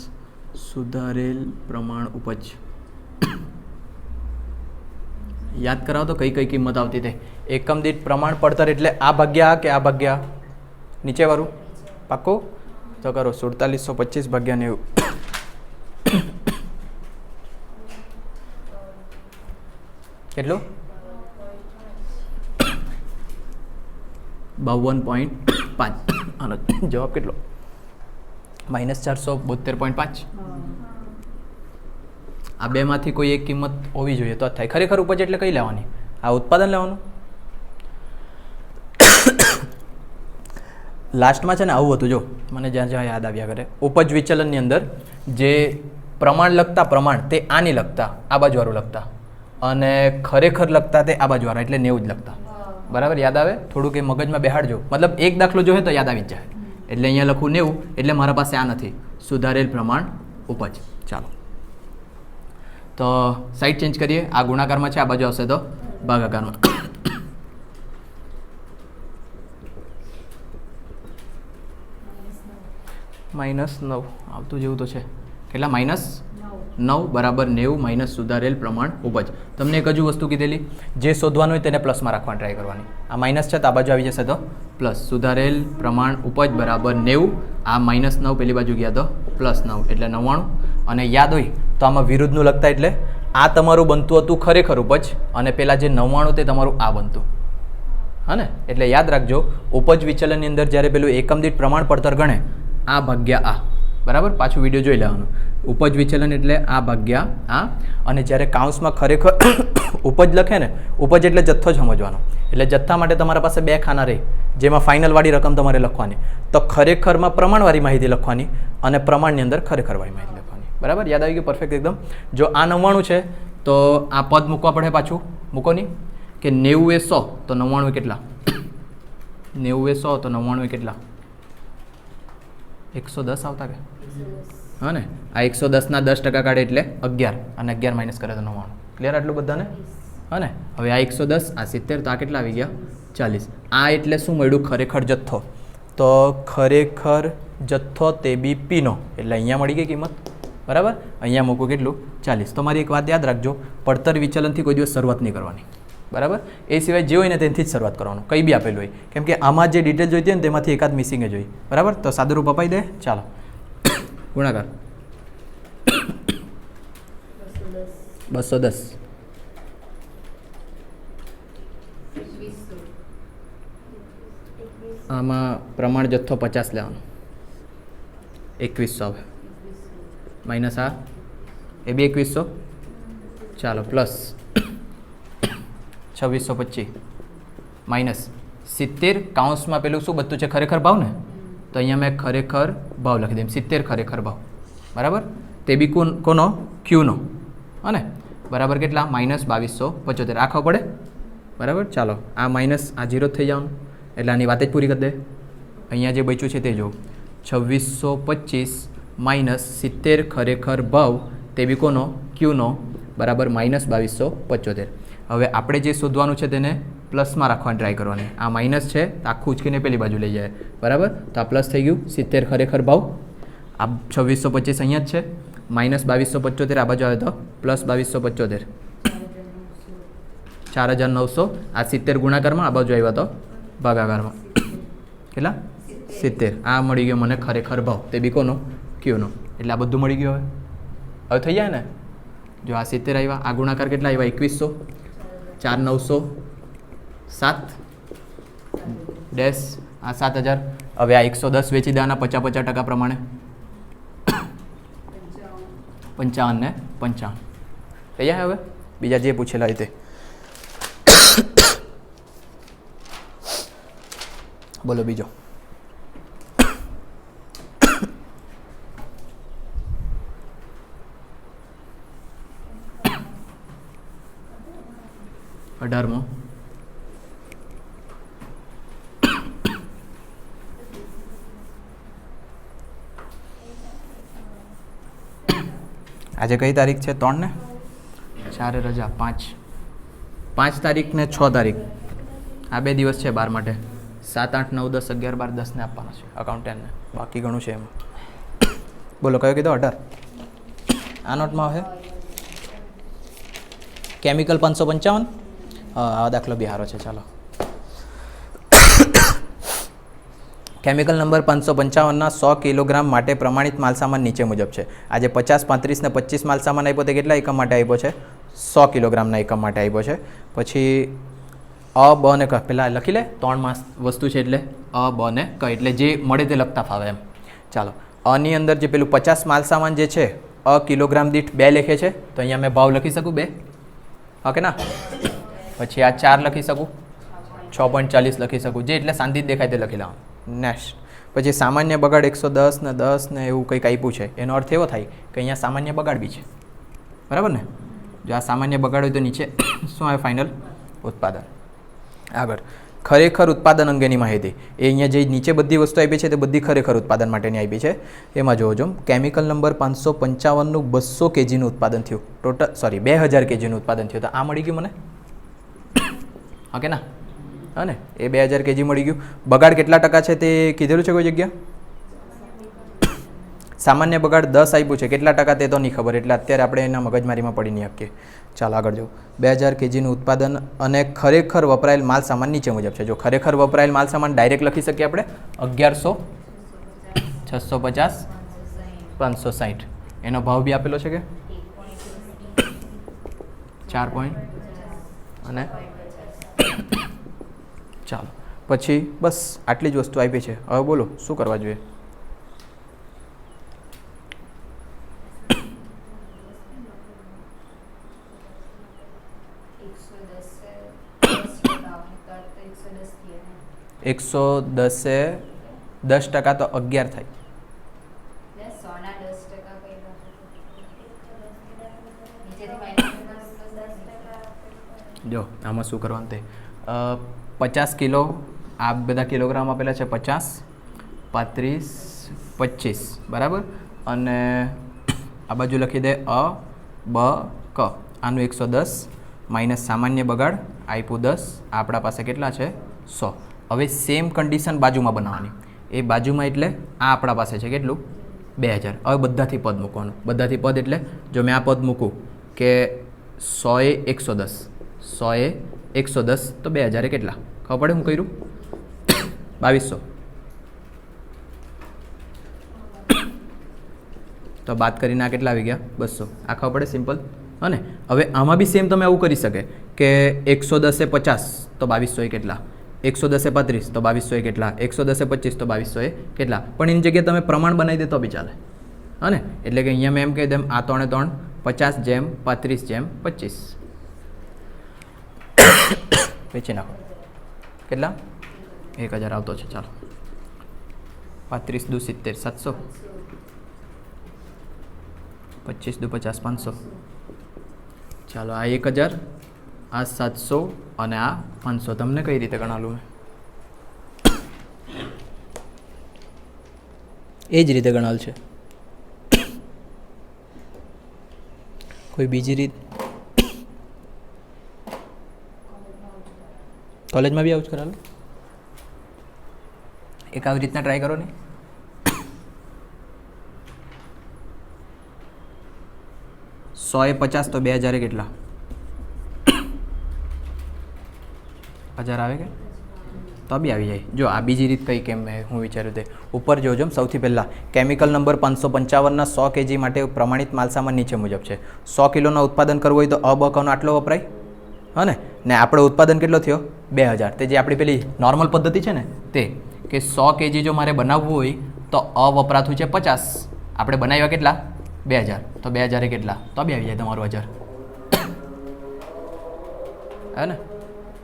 સુધારેલ પ્રમાણ ઉપજ. યાદ કરાવો તો કઈ કઈ કિંમત આવતી હતી. એકમ દીઠ પ્રમાણ પડતર એટલે આ ભાગ્યા કે આ ભાગ્યા નીચેવાળું? પાક્કું? તો કરો 4725 ભાગ્યા 90. કેટલું? 52.5. આનો જવાબ કેટલો? -472.5. આ બેમાંથી કોઈ એક કિંમત હોવી જોઈએ તો થાય. ખરેખર ઉપજ એટલે કઈ લેવાની? આ ઉત્પાદન લેવાનું. લાસ્ટમાં છે ને આવું હતું, જો મને જ્યાં જ્યાં યાદ આવ્યા કરે. ઉપજ વિચલનની અંદર જે પ્રમાણ લખતા, પ્રમાણ તે આની લખતા, આ બાજુવાળું લખતા, અને ખરેખર લખતા તે આ બાજુવાળા, એટલે 90 જ લખતા. બરાબર? યાદ આવે? થોડુંક એ મગજમાં બેહાડજો. મતલબ એક દાખલો જોઈએ તો યાદ આવી જ જાય. એટલે અહીંયા લખું 90, એટલે મારા પાસે આ નથી, સુધારેલ પ્રમાણ ઉપજ. ચાલો, તો સાઈડ ચેન્જ કરીએ. આ ગુણાકારમાં છે, આ બાજુ આવશે તો ભાગાકારમાં. -9 આવતું જેવું તો છે. કેટલા? -9 બરાબર 90 માઇનસ સુધારેલ પ્રમાણ ઉપજ. તમને એક હજુ વસ્તુ કીધેલી, જે શોધવાનું હોય તેને પ્લસમાં રાખવાની ટ્રાય કરવાની. આ માઇનસ છે તો આ બાજુ આવી જશે તો પ્લસ. સુધારેલ પ્રમાણ ઉપજ બરાબર 90. આ -9 પેલી બાજુ ગયા તો +9 એટલે 99. અને યાદ હોય તો આમાં વિરુદ્ધનું લખતા, એટલે આ તમારું બનતું હતું ખરેખર ઉપજ, અને પેલા જે 99 તે તમારું આ બનતું. હા ને? એટલે યાદ રાખજો, ઉપજ વિચલનની અંદર જ્યારે પેલું એકમ દીઠ પ્રમાણ પડતર ગણે, આ ભાગ્યા આ. બરાબર? પાછું વિડીયો જોઈ લેવાનું. ઉપજ વિચલન એટલે આ ભાગ્યા આ. અને જ્યારે કાઉન્સમાં ખરેખર ઉપજ લખે ને, ઉપજ એટલે જથ્થો જ સમજવાનો. એટલે જથ્થા માટે તમારા પાસે બે ખાના રહે, જેમાં ફાઇનલવાળી રકમ તમારે લખવાની. તો ખરેખરમાં પ્રમાણવાળી માહિતી લખવાની, અને પ્રમાણની અંદર ખરેખરવાળી માહિતી લખવાની. બરાબર? યાદ આવી ગયું? પરફેક્ટ એકદમ. જો આ 99 છે તો આ પદ મૂકવા પડે, પાછું મૂકો નહીં કે 90 એ 100 તો 99 કેટલા? 90 એ 100 તો 99 કેટલા? 110 આવતા કે? હા ને? આ 110ના 10% કાઢે એટલે 11, અને 11 માઇનસ કરે તો 99. ક્લિયર આટલું બધાને? હા ને? હવે આ 110, આ 70, તો આ કેટલા આવી ગયા? 40. આ એટલે શું મળ્યું? ખરેખર જથ્થો. તો ખરેખર જથ્થો તે બી પીનો, એટલે અહીંયા મળી ગઈ કિંમત. બરાબર? અહીંયા મૂકું કેટલું? 40. તો મારી એક વાત યાદ રાખજો, પડતર વિચલનથી કોઈ દિવસ શરૂઆત નહીં કરવાની. બરાબર? એ સિવાય જે હોય ને તેનાથી જ શરૂઆત કરવાનું, કંઈ બી આપેલું હોય. કેમ કે આમાં જે ડિટેલ જોઈતી હોય ને તેમાંથી એકાદ મિસિંગ જ હોય. બરાબર? તો સાદુરૂપ અપાઈ દે. ચાલો, ગુણાકાર 210. આમાં પ્રમાણ જથ્થો 50 લેવાનો, 2100 આવે. માઇનસ આ એ બી 2100. ચાલો, પ્લસ 2625 માઇનસ 70. કાઉન્સમાં પેલું શું બધું છે? ખરેખર ભાવ ને? તો અહીંયા મેં ખરેખર ભાવ લખી દઉં. 70 ખરેખર ભાવ. બરાબર? તે બી કોનો? ક્યુનો. હા ને? બરાબર કેટલા? -2275. રાખવો પડે. બરાબર? ચાલો, આ માઇનસ આ 0 થઈ જવાનું, એટલે આની વાત જ પૂરી કરી દે. અહીંયા જે બચ્યું છે તે જો 2625 માઇનસ 70 ખરેખર ભાવ, તે બી કોનો? ક્યુનો. બરાબર -2275. હવે આપણે જે શોધવાનું છે તેને પ્લસમાં રાખવાની ટ્રાય કરવાની. આ માઇનસ છે તો આખું ઉચકીને પેલી બાજુ લઈ જાય. બરાબર? તો આ પ્લસ થઈ ગયું. 70 ખરેખર ભાવ, આ 2625 અહીંયા જ છે. -2275 આ બાજુ આવે તો +2275. 4900. આ 70 ગુણાકારમાં, આ બાજુ આવ્યા તો ભાગાકારમાં. કેટલા? 70. આ મળી ગયો મને ખરેખર ભાવ, તે બી કોનો? ક્યુનો. એટલે આ બધું મળી ગયું. હવે થઈ જાય ને? જો આ 70 આવ્યા, આ ગુણાકાર કેટલા આવ્યા? 2100. 4900 7 ડેશ, આ 7000. હવે આ 110 વેચી દેવાના 50% પ્રમાણે. 55 ને 55 થઈ જાય. હવે બીજા જે પૂછેલા તે બોલો બીજો. અઢારમો આજે કઈ તારીખ છે? 3 ને 4 રજા, 5 તારીખ ને 6 તારીખ આ 2 દિવસ છે 12 માટે. 7, 8, 9, 10, 11, 12, 10 ને આપવાનો છે અકાઉન્ટન્ટને. બાકી ઘણું છે એમાં. બોલો કયો કીધો? 18. આ નોટમાં આવે કેમિકલ 555. આ દાખલો બિહારો છે. ચાલો, કેમિકલ નંબર 555ના 100 કિલોગ્રામ માટે પ્રમાણિત માલસામાન નીચે મુજબ છે. આજે 50, 35 ને 25 માલસામાન આપ્યો તે કેટલા એકમ માટે આપ્યો છે? 100 કિલોગ્રામના એકમ માટે આપ્યો છે. પછી અ, બ ને ક પહેલાં લખી લે. 3 વસ્તુ છે એટલે અ, બ ને ક, એટલે જે મળે તે લખતા ફાવે એમ. ચાલો, અની અંદર જે પેલું 50 માલસામાન જે છે અ કિલોગ્રામ દીઠ 2 લખે છે, તો અહીંયા મેં ભાવ લખી શકું 2, ઓકે ના? પછી આ 4 લખી શકું, 6.40 લખી શકું, જે એટલે શાંતિ જ દેખાય તે લખી લેવાનું. નેક્સ્ટ પછી સામાન્ય બગાડ 110 ને 10 ને એવું કંઈક આપ્યું છે. એનો અર્થ એવો થાય કે અહીંયા સામાન્ય બગાડ બી છે, બરાબર ને? જો આ સામાન્ય બગાડ હોય તો નીચે શું આવે? ફાઇનલ ઉત્પાદન. આગળ ખરેખર ઉત્પાદન અંગેની માહિતી. એ અહીંયા જે નીચે બધી વસ્તુ આપી છે તે બધી ખરેખર ઉત્પાદન માટેની આપી છે. એમાં જોવો જો કેમિકલ નંબર 555નું 200 kgનું ઉત્પાદન થયું. ટોટલ 2000 kgનું ઉત્પાદન થયું. તો આ મળી ગયું મને, ઓકે ના? હા ને, એ 2000 kg મળી ગયું. બગાડ કેટલા ટકા છે તે કીધેલું છે કોઈ જગ્યા? સામાન્ય બગાડ 10 આપ્યું છે, કેટલા ટકા તે તો નહીં ખબર, એટલે અત્યારે આપણે એના મગજમારીમાં પડી નહીં શકીએ. ચાલો આગળ જો 2000 kgનું ઉત્પાદન અને ખરેખર વપરાયેલ માલ સામાન નીચે મુજબ છે. જો ખરેખર વપરાયેલ માલ સામાન ડાયરેક્ટ લખી શકીએ આપણે 1100, 650, 560. એનો ભાવ બી આપેલો છે કે 4 પોઈન્ટ અને ચાલો પછી બસ આટલી જ વસ્તુ આપી છે. હવે બોલો શું કરવા જોઈએ? એકસો 10% તો 11 થાય. જો આમાં શું કરવાનું તે 50 કિલો, આ બધા કિલોગ્રામ આપેલા છે 50, 35, 25, બરાબર. અને આ બાજુ લખી દે અ, બ, ક. આનું 110 માઇનસ સામાન્ય બગાડ આપ્યું 10. આપણા પાસે કેટલા છે? 100. હવે સેમ કન્ડિશન બાજુમાં બનાવવાની. એ બાજુમાં એટલે આ આપણા પાસે છે કેટલું? 2000. હવે બધાથી પદ મૂકવાનું. બધાથી પદ એટલે જો મેં આ પદ મૂકું કે 100 એ 110, 100 એ 110, તો 2000 એ કેટલા ખબર પડે? હું કર્યું 2200. તો બાદ કરીને આ કેટલા આવી ગયા? 200. આ ખબર પડે? સિમ્પલ. અને હવે આમાં બી સેમ તમે આવું કરી શકે કે 110 એ 50 તો 2200 એ કેટલા? 110 એ 35 તો 2200 એ કેટલા? 110 એ 25 તો 2200 એ કેટલા? પણ એની જગ્યાએ તમે પ્રમાણ બનાવી દે તો બી ચાલે. હા ને? એટલે કે અહીંયા મેં એમ કહી દઉં આ 3 3 50 જેમ 35 જેમ 25 વેચી નાખો. કેટલા? 1000 આવતો છે. ચાલો 35 દુ 70, 700, 25 દુ 50, 500. ચાલો આ 1000, આ 700 અને આ 500. તમને કઈ રીતે ગણાલું મેં? એ જ રીતે ગણાલ છે. કોઈ બીજી રીત? કોલેજમાં બી આવું જ કરાલું? એક આવી રીતના ટ્રાય કરો ને. સો એ 50 તો 2000 એ કેટલા? 1000 આવે કે? તો બી આવી જાય. જો આ બીજી રીત કઈ કેમ મેં હું વિચાર્યું તે ઉપર જોજો. સૌથી પહેલાં કેમિકલ નંબર 555ના 100 kg માટે પ્રમાણિત માલસામાન નીચે મુજબ છે. 100 કિલોના ઉત્પાદન કરવું હોય તો અબકનો આટલો વપરાય. હા ને આપણો ઉત્પાદન કેટલો થયો? 2000. તે જે આપણી પેલી નોર્મલ પદ્ધતિ છે ને તે કે 100 kg જો મારે બનાવવું હોય તો વપરાતું છે 50. આપણે બનાવ્યા કેટલા? 2000. તો 2000 એ કેટલા? તો બી આવી જાય તમારું 1000. હે ને?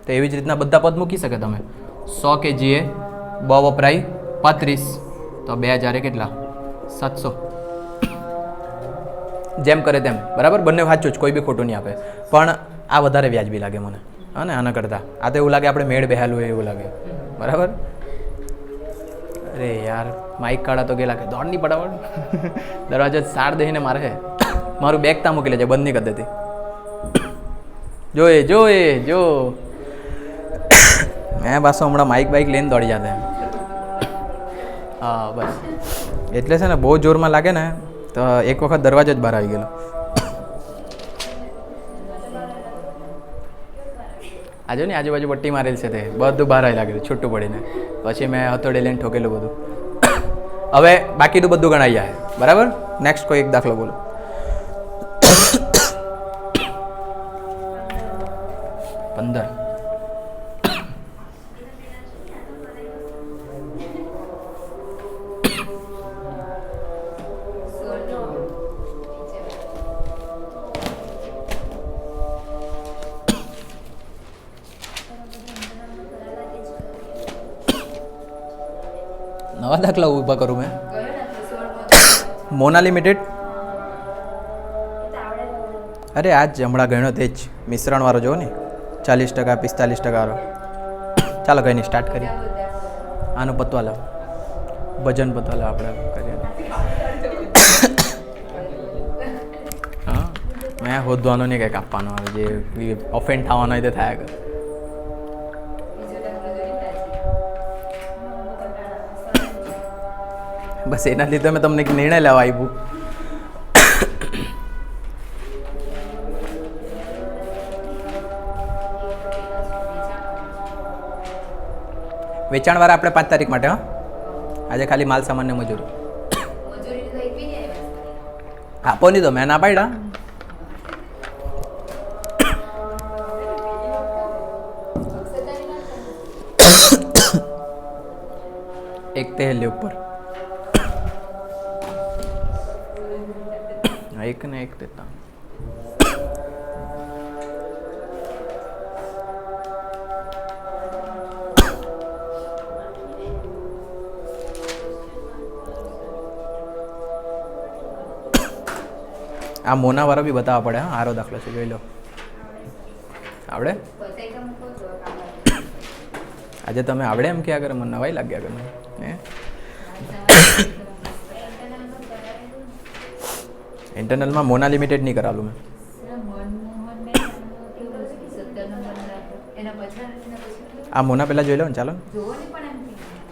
તો એવી જ રીતના બધા પદ મૂકી શકે તમે. 100 kg એ બ વપરાય 35, તો 2000 કેટલા 700. જેમ કરે તેમ, બરાબર, બંને સાચું જ, કોઈ બી ખોટું નહીં આપે, પણ આ વધારે વ્યાજબી લાગે મને. હા ને, આના કરતાં આ તો એવું લાગે આપણે મેળ બેહાલું હોય એવું લાગે, બરાબર. અરે યાર, માઇક કાઢા તો ગયેલા કે દોડ નહીં પડાવડ. દરવાજો સાર દઈને મારે મારું બેગ ત્યાં મૂકી લેજે, બંધ નહીં કરી દેતી. જો મેં પાછો હમણાં માઇક બાઇક લઈને દોડી જતા. હા બસ, એટલે છે ને બહુ જોરમાં લાગે ને તો એક વખત દરવાજો જ બહાર આવી ગયેલો. આજો ને આજુબાજુ પટ્ટી મારેલ છે તે બધું બહાર આવી લાગેલું છૂટું પડીને, પછી મેં હથોડે લઈને ઠોકેલું બધું. હવે બાકીનું બધું ગણાઈ જાય, બરાબર. નેક્સ્ટ કોઈ એક દાખલો બોલો. પંદર. નવા દાખલા ઊભા કરું મેં. મોના લિમિટેડ, અરે આજ હમણાં ગણ્યો તે જ મિશ્રણવાળો જો ને, 40%, 45% વાળો. ચાલો કંઈ નહીં, સ્ટાર્ટ કરીએ. આનું પતવા લાવ, ભજન પતવા લાવ આપણે કરીએ. હા, મેં હોદવાનું નહીં કંઈક આપવાનો આવે, જે ઓફેન્ડ થવાનો હોય તે થાય કરે. બસ એના લીધે મેં તમને એક નિર્ણય લેવા આવ્યું. વેચાણવાળા આપણે 5 તારીખ માટે. હા, આજે ખાલી માલ સામાન ને મજૂરી આપો નહીં તો મેં ના પાડ્યા. એક તેલ ઉપર એક ને એક દેતા. આ મોના વાળો બી બતાવવા પડે. હા, આરો દાખલો છે, જોઈ લો. આવડે આજે તમે આવડે એમ કે આગળ મને નવાઈ લાગ્યા આગળ હે. ઇન્ટરનલમાં મોના લિમિટેડ નહીં કરાવેલું મેં. આ મોના પહેલાં જોઈ લો ને. ચાલો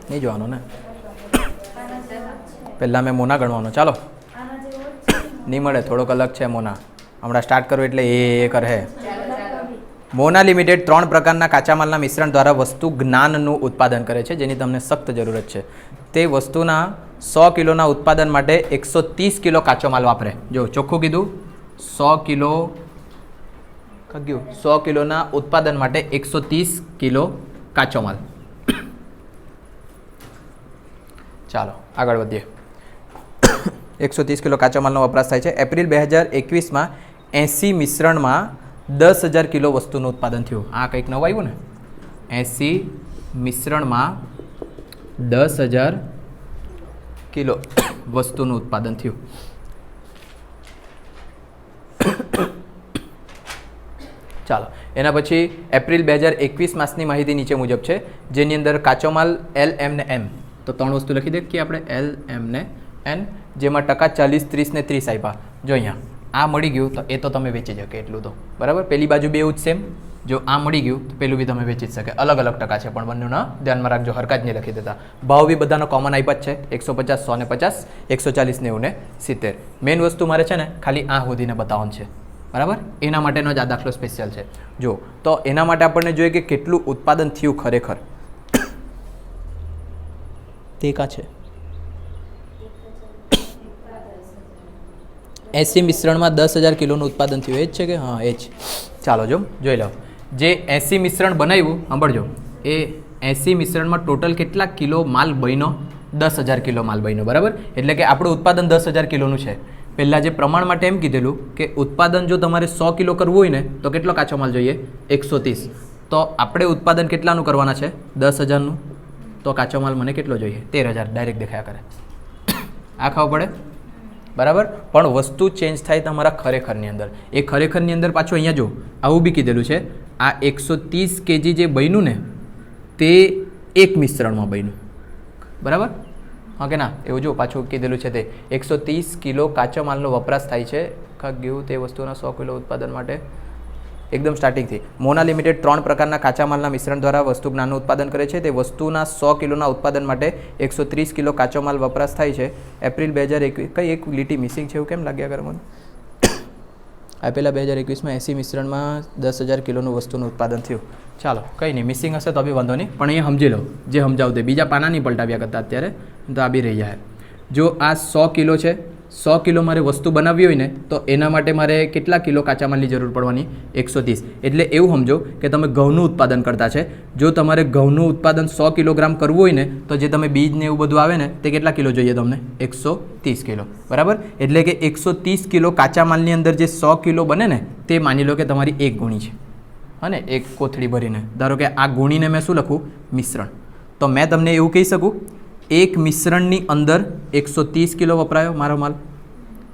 નહીં જોવાનું ને, પહેલાં મેં મોના ગણવાનો. ચાલો નહીં મળે, થોડોક અલગ છે મોના. હમણાં સ્ટાર્ટ કરું એટલે એ કરે. મોના લિમિટેડ 3 પ્રકારના કાચા માલના મિશ્રણ દ્વારા વસ્તુ જ્ઞાનનું ઉત્પાદન કરે છે, જેની તમને સખ્ત જરૂરત છે. તે વસ્તુના 100 કિલોના ઉત્પાદન માટે 130 કિલો કાચો માલ વાપરે. જો ચોખ્ખું કીધું, 100 કિલો કગ્યું, 100 કિલોના ઉત્પાદન માટે 130 કિલો કાચો માલ. ચાલો આગળ વધીએ. 130 કિલો કાચો માલનો વપરાશ થાય છે. એપ્રિલ 2021માં 80 મિશ્રણમાં 10,000 કિલો વસ્તુનું ઉત્પાદન થયું. આ કંઈક નવું આવ્યું ને. 80 મિશ્રણમાં 10,000 કિલો વસ્તુનું ઉત્પાદન થયું. ચાલો એના પછી એપ્રિલ 2021 માસની માહિતી નીચે મુજબ છે, જેની અંદર કાચો માલ એલ, એમ ને એમ. તો 3 વસ્તુ લખી દે કે આપણે એલ, એમ ને એન, જેમાં ટકા 40, 30 ને 30 આપ્યા. જો અહીંયા આ મળી ગયું તો એ તો તમે વેચી શકે એટલું તો, બરાબર. પેલી બાજુ બે જ સેમ. જો આ મળી ગયું તો પેલું બી તમે વેચી જ શકે. અલગ અલગ ટકા છે પણ બંનેના ધ્યાનમાં રાખજો, હરકા જ નહીં લખી દેતા. ભાવ બી બધાનો કોમન આપ્યા જ છે, 150, 150, 140, 90 ને 70. મેઇન વસ્તુ મારે છે ને ખાલી આ સુધીને બતાવવાનું છે, બરાબર. એના માટેનો જ આ દાખલો સ્પેશિયલ છે. જો તો એના માટે આપણને જોઈએ કે કેટલું ઉત્પાદન થયું ખરેખર. તે કા છે 80 મિશ્રણમાં 10,000 કિલોનું ઉત્પાદન થયું. એ જ છે કે હા એ જ. ચાલો જો જોઈ લો. જે 80 મિશ્રણ બનાવ્યું, સાંભળજો, એ 80 મિશ્રણમાં ટોટલ કેટલા કિલો માલ બન્યો? 10,000 કિલો માલ બન્યો, બરાબર. એટલે કે આપણું ઉત્પાદન 10,000 કિલોનું છે. પહેલાં જે પ્રમાણ માટે એમ કીધેલું કે ઉત્પાદન જો તમારે 100 કિલો કરવું હોય ને તો કેટલો કાચો માલ જોઈએ? 130. તો આપણે ઉત્પાદન કેટલાનું કરવાના છે? 10,000નું. તો કાચો માલ મને કેટલો જોઈએ? 13,000 ડાયરેક્ટ દેખાયા કરે. આ ખબર પડે બરાબર. પણ વસ્તુ ચેન્જ થાય તમારા ખરેખરની અંદર. એ ખરેખરની અંદર પાછું અહીંયા જો આવું બી કીધેલું છે, આ 130 kg જે બન્યું ને તે એક મિશ્રણમાં બન્યું, બરાબર? હા કે ના? એવું જો પાછું કીધેલું છે તે 130 કિલો કાચા માલનો વપરાશ થાય છે ગયું તે વસ્તુના 100 કિલો ઉત્પાદન માટે. એકદમ સ્ટાર્ટિંગથી મોના લિમિટેડ 3 પ્રકારના કાચા માલના મિશ્રણ દ્વારા વસ્તુ જ્ઞાનનું ઉત્પાદન કરે છે. તે વસ્તુના 100 કિલોના ઉત્પાદન માટે 130 કિલો કાચો માલ વપરાશ થાય છે. એપ્રિલ 2021 કઈ એક લીટી મિસિંગ છે એવું કેમ લાગ્યા કરે મને? આપેલા 2021માં 80 મિશ્રણમાં 10,000 કિલોનું વસ્તુનું ઉત્પાદન થયું. ચાલો કંઈ નહીં, મિસિંગ હશે તો બી વાંધો નહીં, પણ અહીંયા સમજી લો જે સમજાવું તે. બીજા પાના નહીં પલટાવ્યા કરતા અત્યારે, તો આ બી રહી જાય. જો આ 100 કિલો છે, 100 કિલો મારે વસ્તુ બનાવવી હોય ને તો એના માટે મારે કેટલા કિલો કાચા માલની જરૂર પડવાની? 130. એટલે એવું સમજો કે તમે ઘઉંનું ઉત્પાદન કરતા છે. જો તમારે ઘઉંનું ઉત્પાદન 100 કિલોગ્રામ કરવું હોય ને તો જે તમે બીજ ને એવું બધું આવે ને તે કેટલા કિલો જોઈએ તમને? 130 કિલો, બરાબર? એટલે કે 130 કિલો કાચા માલની અંદર જે 100 કિલો બને ને તે માની લો કે તમારી એક ગુણી છે, અને એક કોથળી ભરીને. ધારો કે આ ગુણીને મેં શું લખું? મિશ્રણ. તો મેં તમને એવું કહી શકું એક મિશ્રણની અંદર 130 કિલો વપરાયો મારો માલ,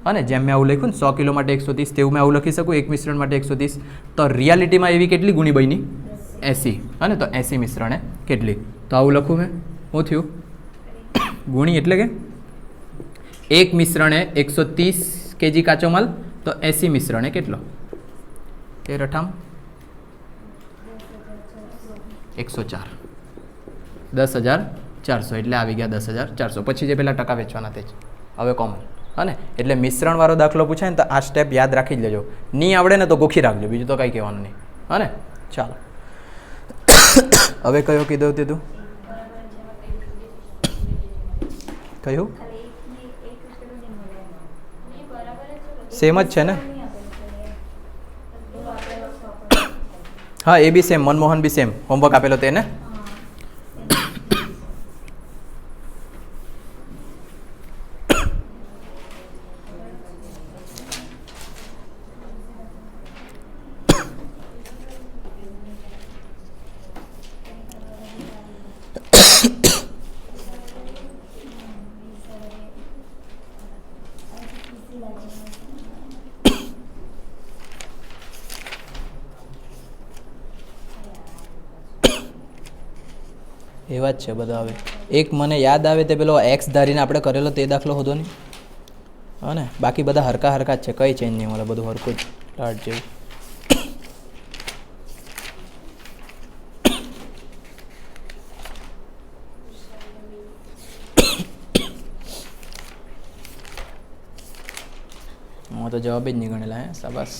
અને જેમ મેં આવું લખ્યું ને 100 કિલો માટે 130, તેવું મેં આવું લખી શકું એક મિશ્રણ માટે 130. તો રિયાલિટીમાં એવી કેટલી ગુણી બની? 80. અને તો 80 મિશ્રણે કેટલી? તો આવું લખું મેં. શું થયું? ગુણી એટલે કે એક મિશ્રણે 130 kg કાચો માલ, તો 80 મિશ્રણે કેટલો? 13 104, 10,400. એટલે આવી ગયા 10,400. પછી જે પેલા ટકા વેચવાના તે જ હવે કોમન. હા ને? એટલે મિશ્રણવાળો દાખલો પૂછાય ને તો આ સ્ટેપ યાદ રાખી જ લેજો. નહીં આવડે ને તો ગોખી રાખજો, બીજું તો કંઈ કહેવાનું નહીં. હા ને? ચાલો હવે કયો કીધું તે તું? કયું? સેમ જ છે ને? હા, એ બી સેમ. મનમોહન બી સેમ. હોમવર્ક આપેલો તેને. એવા જ છે બધા. હવે એક મને યાદ આવે તે પેલો એક્સ ધારીને આપણે કરેલો તે દાખલો હોતો નહીં, હા ને? બાકી બધા હરકા હરકા જ છે, કંઈ ચેન્જ નહીં મળે, બધું હરકું જ ટાટ જેવું. હું તો જવાબ જ નહીં ગણેલા. હે શાબાશ.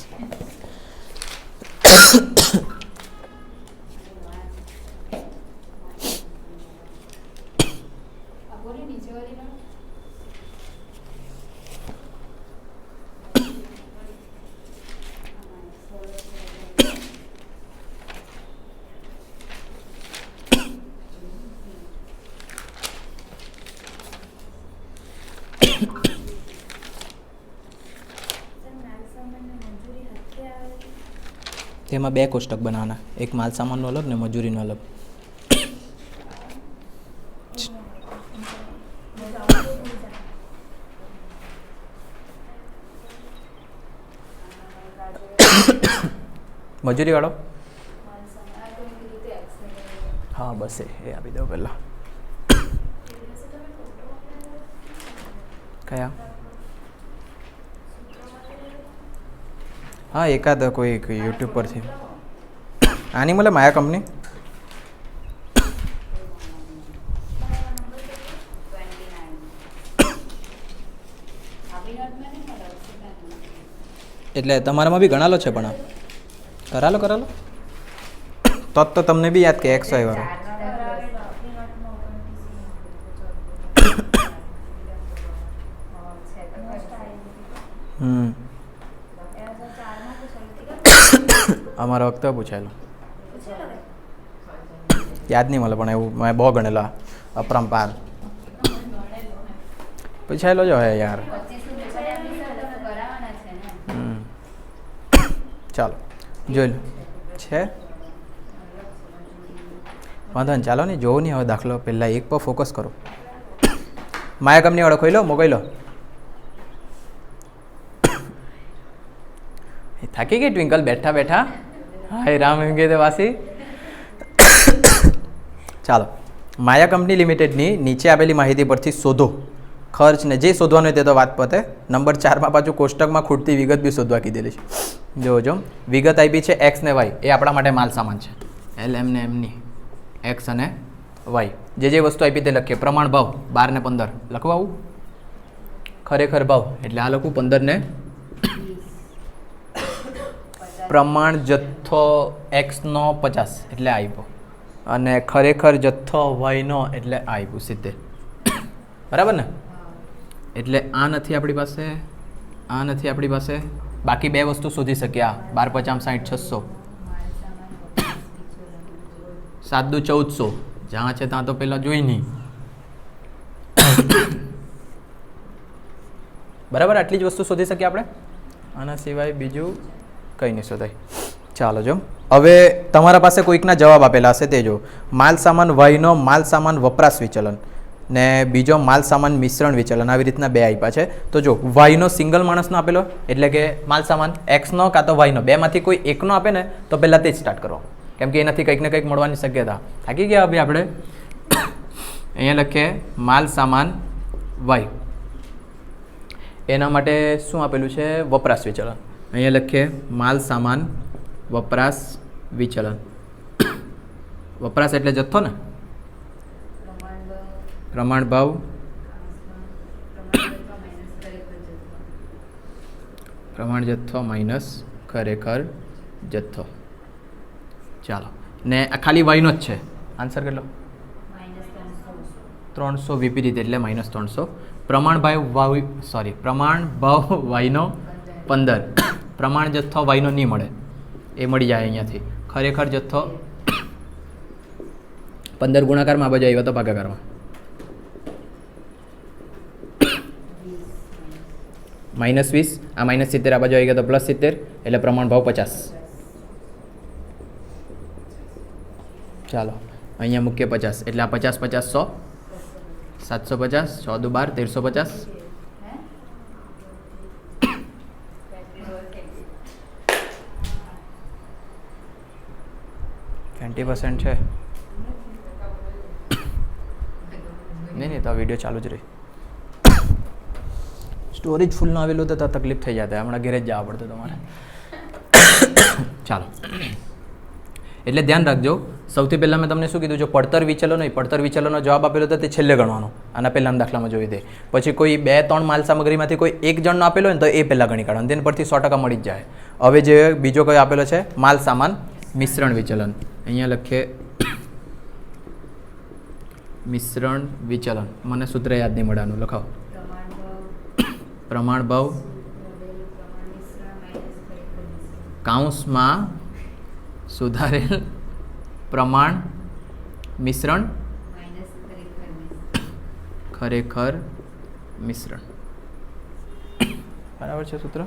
તેમાં 2 કોષ્ટક બનાવવાના, એક માલ સામાનનો અલગ ને મજૂરીનો અલગ. મજૂરી વાળો? હા બસ એ આપી દો પહેલાં. કયા? હા, એકાદ કોઈ યુટ્યુબ પરથી. આની મળે માયા કંપની. એટલે તમારામાં બી ગણાલો છે, પણ કરાલો તો તમને બી યાદ કે XY વાળો. અમારા વખતે પૂછાયેલું, યાદ નહીં મળે, પણ એવું મેં બહુ ગણેલા. અપરંપાર પૂછાયેલો જ હોય યાર. ચાલો જોઈ લો. છે વાંધો ને, ચાલો ને, જોવું નહીં હવે દાખલો, પહેલાં એક પર ફોકસ કરો. માયા કંપની વાળો ખોઈ લો, મોકલી લો. થાકી ગઈ ટ્વિંકલ બેઠા બેઠા? હાય રામ એમ કહે વાસી. ચાલો, માયા કંપની લિમિટેડની નીચે આપેલી માહિતી પરથી શોધો ખર્ચ ને જે શોધવાનું હોય તે તો વાત પતે. નંબર 4માં પાછું કોષ્ટકમાં ખૂટતી વિગત બી શોધવા કીધેલી છે. જોજો, વિગત આપી છે એક્સ ને વાય, એ આપણા માટે માલ સામાન છે. એલ એમ ને એમની એક્સ અને વાય, જે વસ્તુ આપી તે લખીએ. પ્રમાણ ભાવ 12 ને 15 લખવાવું, ખરેખર ભાવ એટલે આ લખું 15 ને પ્રમાણ જથ્થો એક્સનો 50 એટલે આપ્યો, અને ખરેખર જથ્થો વાયનો એટલે આપ્યું 70. બરાબર ને? એટલે આ નથી આપણી પાસે, આ નથી આપણી પાસે, બાકી બે વસ્તુ શોધી શક્યા. 12 50 60 600, 7 દુ 1400, જ્યાં છે ત્યાં તો પહેલાં જોઈ નહીં. બરાબર, આટલી જ વસ્તુ શોધી શકીએ આપણે, આના સિવાય બીજું કંઈ નહીં શોધાય. ચાલો જો, હવે તમારા પાસે કોઈકના જવાબ આપેલા હશે તે જો. માલ સામાન વાયનો માલ સામાન વપરાશ વિચલન ને બીજો માલ સામાન મિશ્રણ વિચલન, આવી રીતના બે આપ્યા છે. તો જો વાયનો સિંગલ માણસનો આપેલો, એટલે કે માલ સામાન એક્સનો કાં તો વાયનો, બેમાંથી કોઈ એકનો આપે ને તો પહેલાં તે જ સ્ટાર્ટ કરો, કેમ કે એનાથી કંઈક ને કંઈક મળવાની શક્યતા. થાકી ગયા હવે આપણે. અહીંયા લખીએ માલ સામાન વાય, એના માટે શું આપેલું છે? વપરાશ વિચલન. અહીંયા લખીએ માલ સામાન વપરાશ વિચલન. વપરાશ એટલે જથ્થો ને, પ્રમાણ ભાવ પ્રમાણ જથ્થો માઇનસ ખરેખર જથ્થો. ચાલો, ને આ ખાલી વાયનો જ છે. આન્સર કેટલો? 300 વિપરીત એટલે -300. પ્રમાણ ભાવ વાયનો 15, પ્રમાણ જથ્થો વાયનો નહીં મળે, એ મળી જાય અહીંયાથી. ખરેખર જથ્થો 15 ગુણાકારમાં આ બાજુ આવ્યો તો ભાગાકારમાં -20, આ -70 આ બાજુ આવી ગયો તો +70, એટલે પ્રમાણ ભાવ 50. ચાલો, અહીંયા મૂકીએ 50, એટલે આ 50 50 100, 750, 6 દુ 12, 1350. 20% છે. નહીં તો વિડીયો ચાલુ જ રહી. સ્ટોરેજ ફૂલ ના આવેલું તો તકલીફ થઈ જતા, હમણાં ઘરે જ જવા પડતું તમારે. ચાલો, એટલે ધ્યાન રાખજો. સૌથી પહેલાં મેં તમને શું કીધું? જો પડતર વિચલનો હોય, પડતર વિચલનનો જવાબ આપેલો હતો તે છેલ્લે ગણવાનો, આના પહેલાંના દાખલામાં જોઈ દે. પછી કોઈ 2-3 માલ સામગ્રીમાંથી કોઈ એક જણનો આપેલો હોય ને તો એ પહેલાં ગણી કાઢવાનું, તેના પરથી 100% મળી જ જાય. હવે જે બીજો કયો આપેલો છે? માલ સામાન મિશ્રણ વિચલન. અહીંયા લખીએ મિશ્રણ વિચલન. મને સૂત્ર યાદ નહીં મળવાનું, લખાવો. પ્રમાણ ભાવ કૌંસમાં સુધારેલ પ્રમાણ મિશ્રણ ખરેખર મિશ્રણ. બરાબર છે સૂત્ર?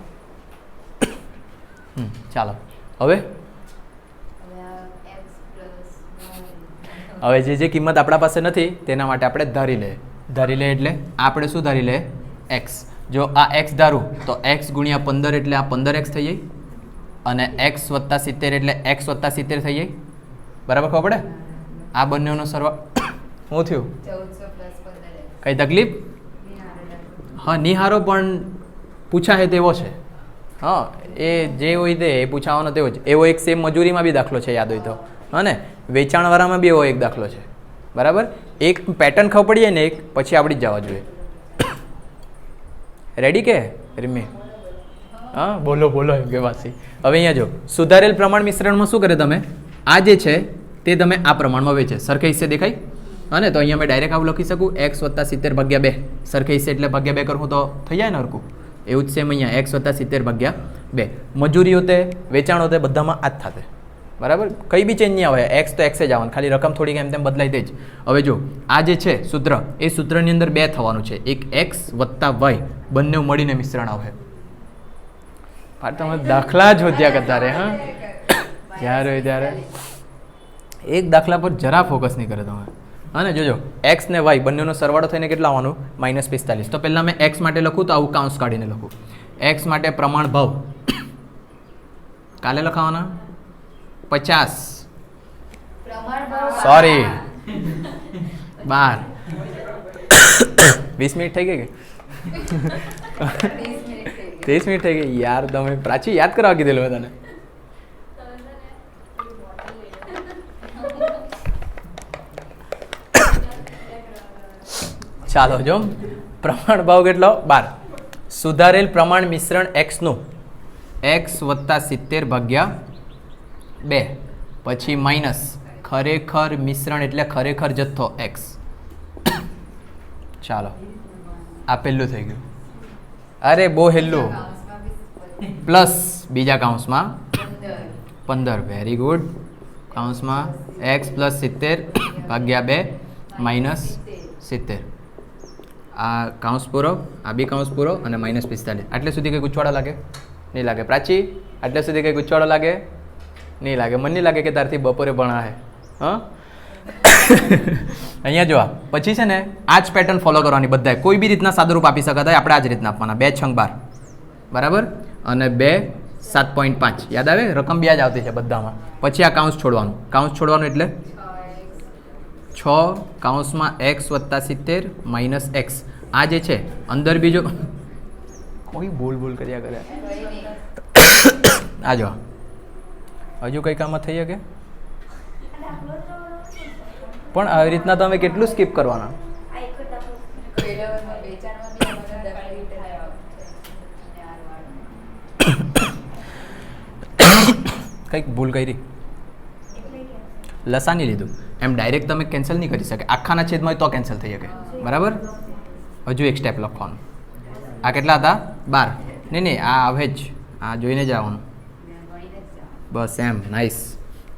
ચાલો, હવે જે કિંમત આપણા પાસે નથી તેના માટે આપણે ધારી લે. એટલે આપણે શું ધારી લે? એક્સ. જો આ એક્સ ધારું તો એક્સ ગુણ્યા 15 એટલે આ 15x થઈ જાય, અને એક્સ વત્તા 70 એટલે એક્સ વત્તા 70 થઈ જાય. બરાબર ખબર પડે? આ બંનેનો સરવાળો શું થયું? 1400 + 15. કઈ તકલીફ? હા, નિહારો પણ પૂછાય તેવો છે. હા, એ જે હોય તે એ પૂછાવાનો તેવો જ. એવો એક સેમ મજૂરીમાં બી દાખલો છે, યાદ હોય તો. હા ને, વેચાણવાળામાં બી એવો એક દાખલો છે. બરાબર, એક પેટર્ન ખબર પડી જાય ને, એક પછી આપણી જ જવા જોઈએ. રેડી કે રીમી? હા, બોલો એમ કે વાસી. હવે અહીંયા જો સુધારેલ પ્રમાણ મિશ્રણમાં શું કરે? તમે આ જે છે તે તમે આ પ્રમાણમાં વેચે, સરખે હિસ્સે દેખાય. હા ને, તો અહીંયા મેં ડાયરેક્ટ આવું લખી શકું, x + 70 / 2. સરખે હિસ્સે એટલે ભાગ્યા 2 કરું તો થઈ જાય ને હરકું. એવું જ સેમ અહીંયા x + 70 / 2. મજૂરી હોતે, વેચાણ હોતે, બધામાં આ જ થાતે. બરાબર, કંઈ બી ચેન્જ નહીં આવે, એક્સ તો એક્સ જ આવવાનું, ખાલી રકમ થોડીક એમ તેમ બદલાઈ દે જ. હવે જો આ જે છે સૂત્ર, એ સૂત્રની અંદર 2 થવાનું છે, એક એક્સ વત્તા વાય, બંને મળીને મિશ્રણ આવે. તમે દાખલા જ હોદ્યા કરતા રે. હા, જ્યારે હોય ત્યારે એક દાખલા પર જરા ફોકસ નહીં કરે તમે. હા ને, જોજો એક્સ ને વાય બંનેનો સરવાળો થઈને કેટલા આવવાનું? -45. તો પહેલાં મેં એક્સ માટે લખું તો આવું કાઉન્સ કાઢીને લખું. એક્સ માટે પ્રમાણ ભાવ કાલે લખાવાના 50, સોરી 12. 20 મિનિટ થઈ ગઈ કે 30 મિનિટ થઈ ગઈ યાર. તમે પ્રાચી યાદ કરાવવા કીધેલું મેં તને. ચાલો જો પ્રમાણ ભાવ કેટલો? 12. સુધારેલ પ્રમાણ મિશ્રણ એક્સનું x + 70 ભાગ્યા 2 પછી માઇનસ ખરેખર મિશ્રણ એટલે ખરેખર જથ્થો x. ચાલો આ પહેલું થઈ ગયું. અરે બહુ હેલું. પ્લસ બીજા કાઉન્સમાં 15. Very good. કાઉન્સમાં x + 70 ભાગ્યા 2 માઇનસ 70. આ કાઉન્સ પૂરો, આ બી કાઉન્સ પૂરો અને -45. આટલે સુધી કંઈ ગુચવાડો લાગે? નહીં લાગે. પ્રાચી આટલે સુધી કંઈ ગુચવાડો લાગે? નહીં લાગે. મને નહીં લાગે કે તારથી બપોરે ભણા હે. હા અહીંયા જોવા પછી છે ને આ જ પેટર્ન ફોલો કરવાની બધાએ. કોઈ બી રીતના સાદુરૂપ આપી શકાય, આપણે આ જ રીતના આપવાના. 2 × 12 બરાબર અને 2 7.5. યાદ આવે? રકમ બી જ આવતી છે બધામાં. પછી આ કાઉન્સ છોડવાનું. કાઉન્સ છોડવાનું એટલે 6 કાઉન્સમાં x + 70 માઇનસ x. આ જે છે અંદર બીજો કોઈ બોલ કર્યા કરે. આ જો હજુ કઈ કામમાં થઈ શકે પણ આવી રીતના તમે કેટલું સ્કીપ કરવાના? કંઈક ભૂલ કરી, લસા નહીં લીધું. એમ ડાયરેક્ટ તમે કેન્સલ નહીં કરી શકે. આખાના છેદમાં તો કેન્સલ થઈ શકે. બરાબર. હજુ એક સ્ટેપ લખવાનું. આ કેટલા હતા? 12. નહીં આ આવે જ, આ જોઈને જ આવવાનું. બસ એમ. નાઇસ.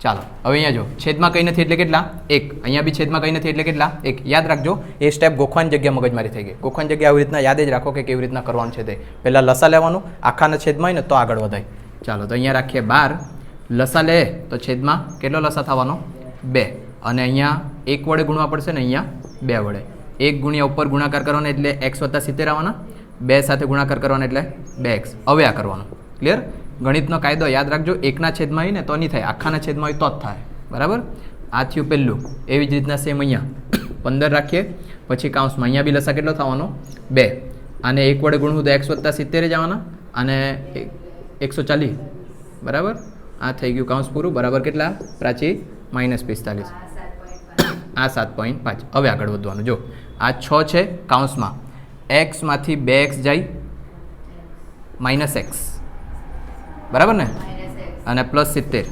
ચાલો હવે અહીંયા જો છેદમાં કંઈ નથી એટલે કેટલા? 1. અહીંયા બી છેદમાં કંઈ નથી એટલે કેટલા? 1. યાદ રાખજો એ સ્ટેપ ગોખવાની જગ્યા મગજમારી થઈ ગઈ. ગોખવાની જગ્યા આવી રીતના યાદ જ રાખો કે કેવી રીતના કરવાનું છે તે. પહેલાં લસા લેવાનું, આખાના છેદમાં હોય ને તો આગળ વધાય. ચાલો તો અહીંયા રાખીએ 12. લસા લે તો છેદમાં કેટલો લસા થવાનો? 2. અને અહીંયા 1 વડે ગુણવા પડશે ને અહીંયા 2 વડે. 1 ગુણ્યા ઉપર ગુણાકાર કરવાનો એટલે x + 70 આવવાના. 2 સાથે ગુણાકાર કરવાનો એટલે 2x. હવે આ કરવાનું. ક્લિયર? ગણિતનો કાયદો યાદ રાખજો. 1ના છેદમાં હોય ને તો નહીં થાય, આખાના છેદમાં હોય તો જ થાય. બરાબર. આ થયું પહેલું. એવી જ રીતના સેમ અહીંયા 15 રાખીએ. પછી કાઉન્સમાં અહીંયા બી લસા કેટલો થવાનો? 2. આને 1 વડે ગુણવું તો x + 70 જ આવવાના અને 140. બરાબર. આ થઈ ગયું કાઉન્સ પૂરું. બરાબર કેટલા પ્રાચી? -45. આ 7.5. હવે આગળ વધવાનું. જો આ 6 છે કાઉન્સમાં, x માંથી 2x જાય -x. બરાબર ને? અને +70.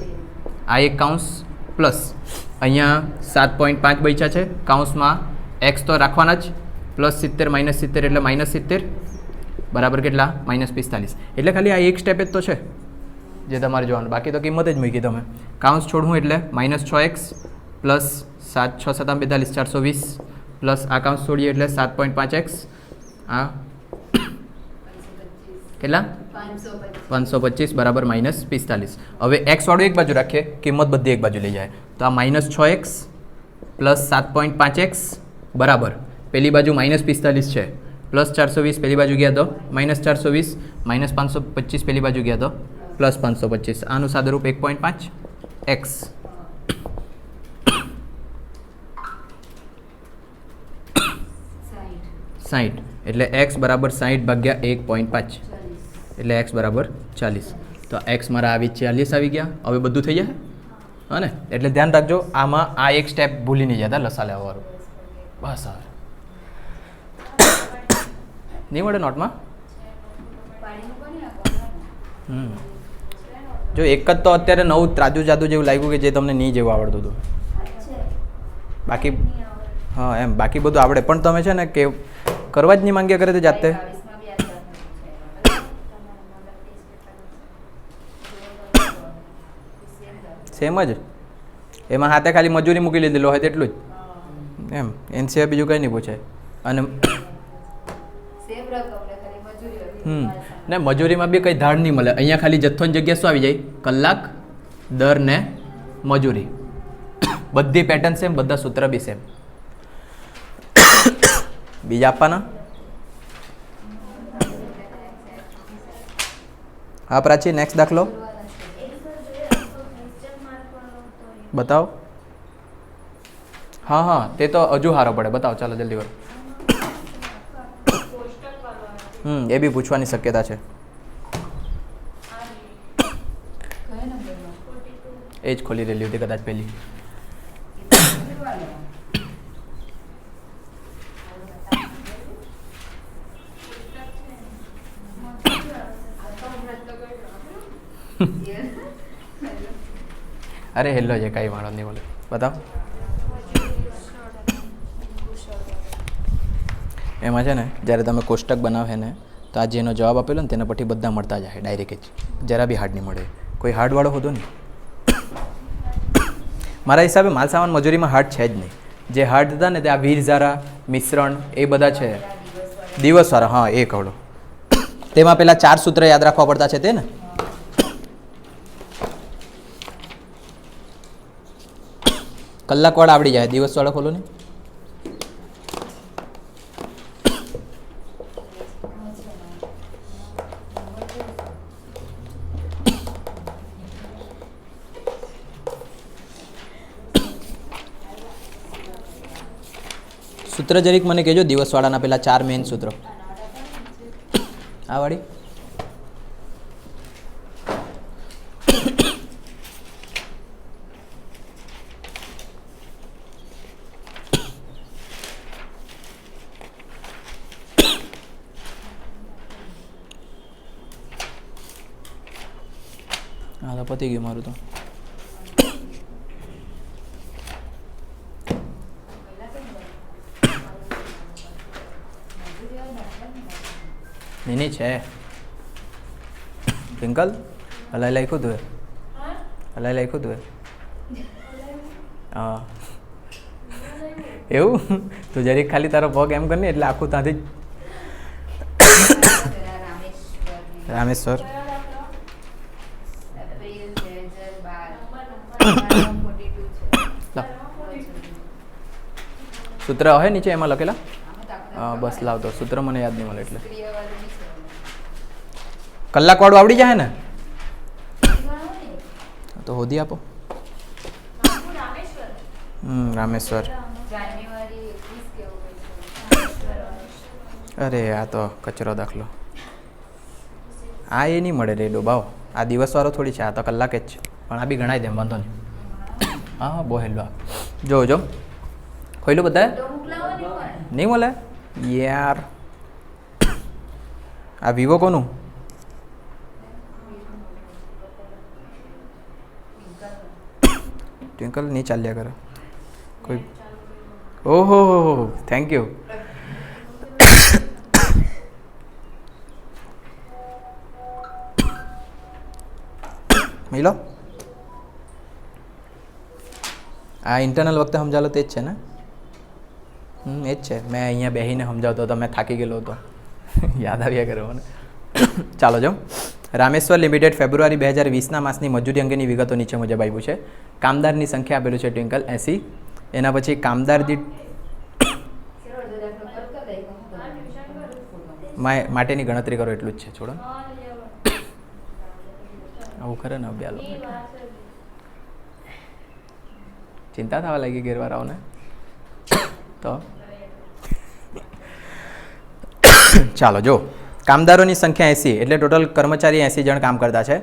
આ એક કાઉન્સ પ્લસ અહીંયા 7.5 બચ્યા છે. કાઉન્સમાં x તો રાખવાના જ. +70 -70 એટલે -70. બરાબર કેટલા? -45. એટલે ખાલી આ એક સ્ટેપ જ તો છે જે તમારે જોવાનું. બાકી તો કિંમત જ મૂકી તમે. કાઉન્સ છોડવું એટલે -6x પ્લસ 7 6 7 42 420 પ્લસ આ કાઉન્સ છોડીએ એટલે 7.5x. આ કેટલા? 525 બરાબર -45. હવે x વાળું એક બાજુ રાખીએ, કિંમત બધી એક બાજુ લઈ જાય તો આ -6x પ્લસ 7.5x બરાબર પેલી બાજુ -45 છે, પ્લસ 420 પેલી બાજુ ગયા તો -420, -525 પેલી બાજુ ગયા તો +525. આનું સાદુરૂપ 1.5 x. સાઠ એટલે x બરાબર 60 ભાગ્યા 1.5 એટલે x બરાબર 40. તો x મારા આવી 40 આવી ગયા. હવે બધું થઈ જાય હા ને? એટલે ધ્યાન રાખજો આમાં આ એક સ્ટેપ ભૂલી નહીં જતા લસા લેવાવાળું. બસ હવે નહીં મળે નોટમાં. જો એક જ તો અત્યારે નવું ત્રાજુ જાદુ જેવું લાગ્યું કે જે તમને નહીં જેવું આવડતું હતું. બાકી હા એમ બાકી બધું આવડે પણ તમે છે ને કે કરવા જ નહીં માંગ્યા કરે તે જાતે. સેમ જ એમાં હાથે ખાલી મજૂરી મૂકી લીધેલો હોય તેટલું જ એમ. એન સિવાય બીજું કંઈ નહીં પૂછે. અને ને મજૂરીમાં બી કંઈ ધાડ નહીં મળે. અહીંયા ખાલી જથ્થોની જગ્યા શું આવી જાય? કલાક, દર ને મજૂરી. બધી પેટર્ન સેમ, બધા સૂત્ર બી સેમ. બીજા આપવાના? હા પ્રાચી, નેક્સ્ટ દાખલો બતાવો. હા હા, તે તો હજુ સારો પડે. બતાવો, ચાલો જલ્દી કરો. એ બી પૂછવાની શક્યતા છે. એ જ ખોલી રહેલી હતી કદાચ પહેલી. અરે હેલો છે, કાંઈ વાળો નહીં બોલે. બતાવો. એમાં છે ને, જ્યારે તમે કોષ્ટક બનાવે ને તો આ જેનો જવાબ આપેલો ને તેના પરથી બધા મળતા જાય ડાયરેક્ટ જ. જરા બી હાર્ડ નહીં મળે. કોઈ હાર્ડવાળો હોતો નહીં. મારા હિસાબે માલસામાન મજૂરીમાં હાર્ડ છે જ નહીં. જે હાર્ડ હતા ને તે આ વીર ઝારા, મિશ્રણ એ બધા છે. દિવસવાળા, હા એ કહો. તેમાં પેલા 4 સૂત્ર યાદ રાખવા પડતા છે તે ને. કલાકવાળા આવડી જાય, દિવસવાળા ખોલો ને. સૂત્ર જરીક મને કહેજો, દિવસવાળાના પેલા 4 મેઇન સૂત્રો. આ વાળી હા તો પતી ગયું મારું તો. નહીં છે ટ્વિંકલ, હલાઈ લખ્યું તું હલાઈ લખ્યું તું હા એવું. તું જરીક ખાલી તારો પગ એમ કરીને એટલે આખું ત્યાંથી જ રામેશ્વર. સૂત્ર હોય નીચે એમાં લખેલા. હા બસ લાવતો, સૂત્ર મને યાદ નહીં મળે એટલે. કલાકવાળું આવડી જાય ને તો હોદી આપો. રામેશ્વર. અરે આ તો કચરો દાખલો. આ એ નહીં મળે રે ડોબાઓ. આ દિવસવાળો થોડી છે, આ તો કલાકે જ છે. પણ આ બી ગણાય દેમ, વાંધો નહીં. હા હા બહુ હેલો. જો જો ખોઈલું બધા નહીં મળે યાર. આ વિવો કોનું? ટ્વિંકલ નહીં ચાલ્યા કરે કોઈ. ઓહો થેન્ક યુ. મિલો આ ઇન્ટરનલ વખતે સમજાલો તે જ છે ને? એ જ છે. મેં અહીંયા બેસીને સમજાવતો હતો, મેં થાકી ગયેલો હતો. યાદ આવ્યા કરે મને. ચાલો જો, રામેશ્વર લિમિટેડ ફેબ્રુઆરી 2020ના માસની મજૂરી અંગેની વિગતો નીચે મુજબ આવ્યું છે. કામદારની સંખ્યા આપેલું છે ટ્વિંકલ 80. એના પછી કામદાર દીઠ માટેની ગણતરી કરો એટલું જ છે. છોડો આવું ખરે ને બે લોકો ચિંતા થવા લાગી ઘેરવાળાઓને તો. ચાલો જો, કામદારોની સંખ્યા 80 એટલે ટોટલ કર્મચારી 80 જણ કામ કરતા છે.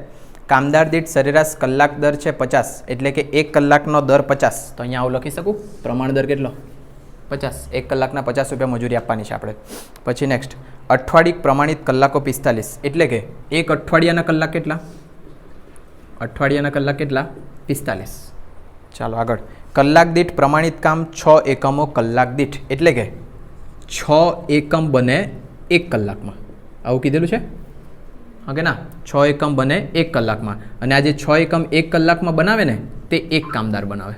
કામદાર દીઠ સરેરાશ કલાક દર છે 50, એટલે કે 1 કલાકનો દર 50. તો અહીંયા આવું લખી શકું, પ્રમાણ દર કેટલો? 50. 1 કલાકના 50 રૂપિયા મજૂરી આપવાની છે આપણે. પછી નેક્સ્ટ, અઠવાડિક પ્રમાણિત કલાકો 45, એટલે કે 1 અઠવાડિયાના કલાક કેટલા? અઠવાડિયાના કલાક કેટલા? 45. ચાલો આગળ, કલાક દીઠ પ્રમાણિત કામ 6 એકમો કલાક દીઠ, એટલે કે 6 એકમ બને 1 કલાકમાં. આવું કીધેલું છે હા કે ના? 6 એકમ બને 1 કલાકમાં. અને આ જે 6 એકમ 1 કલાકમાં બનાવે ને તે 1 કામદાર બનાવે.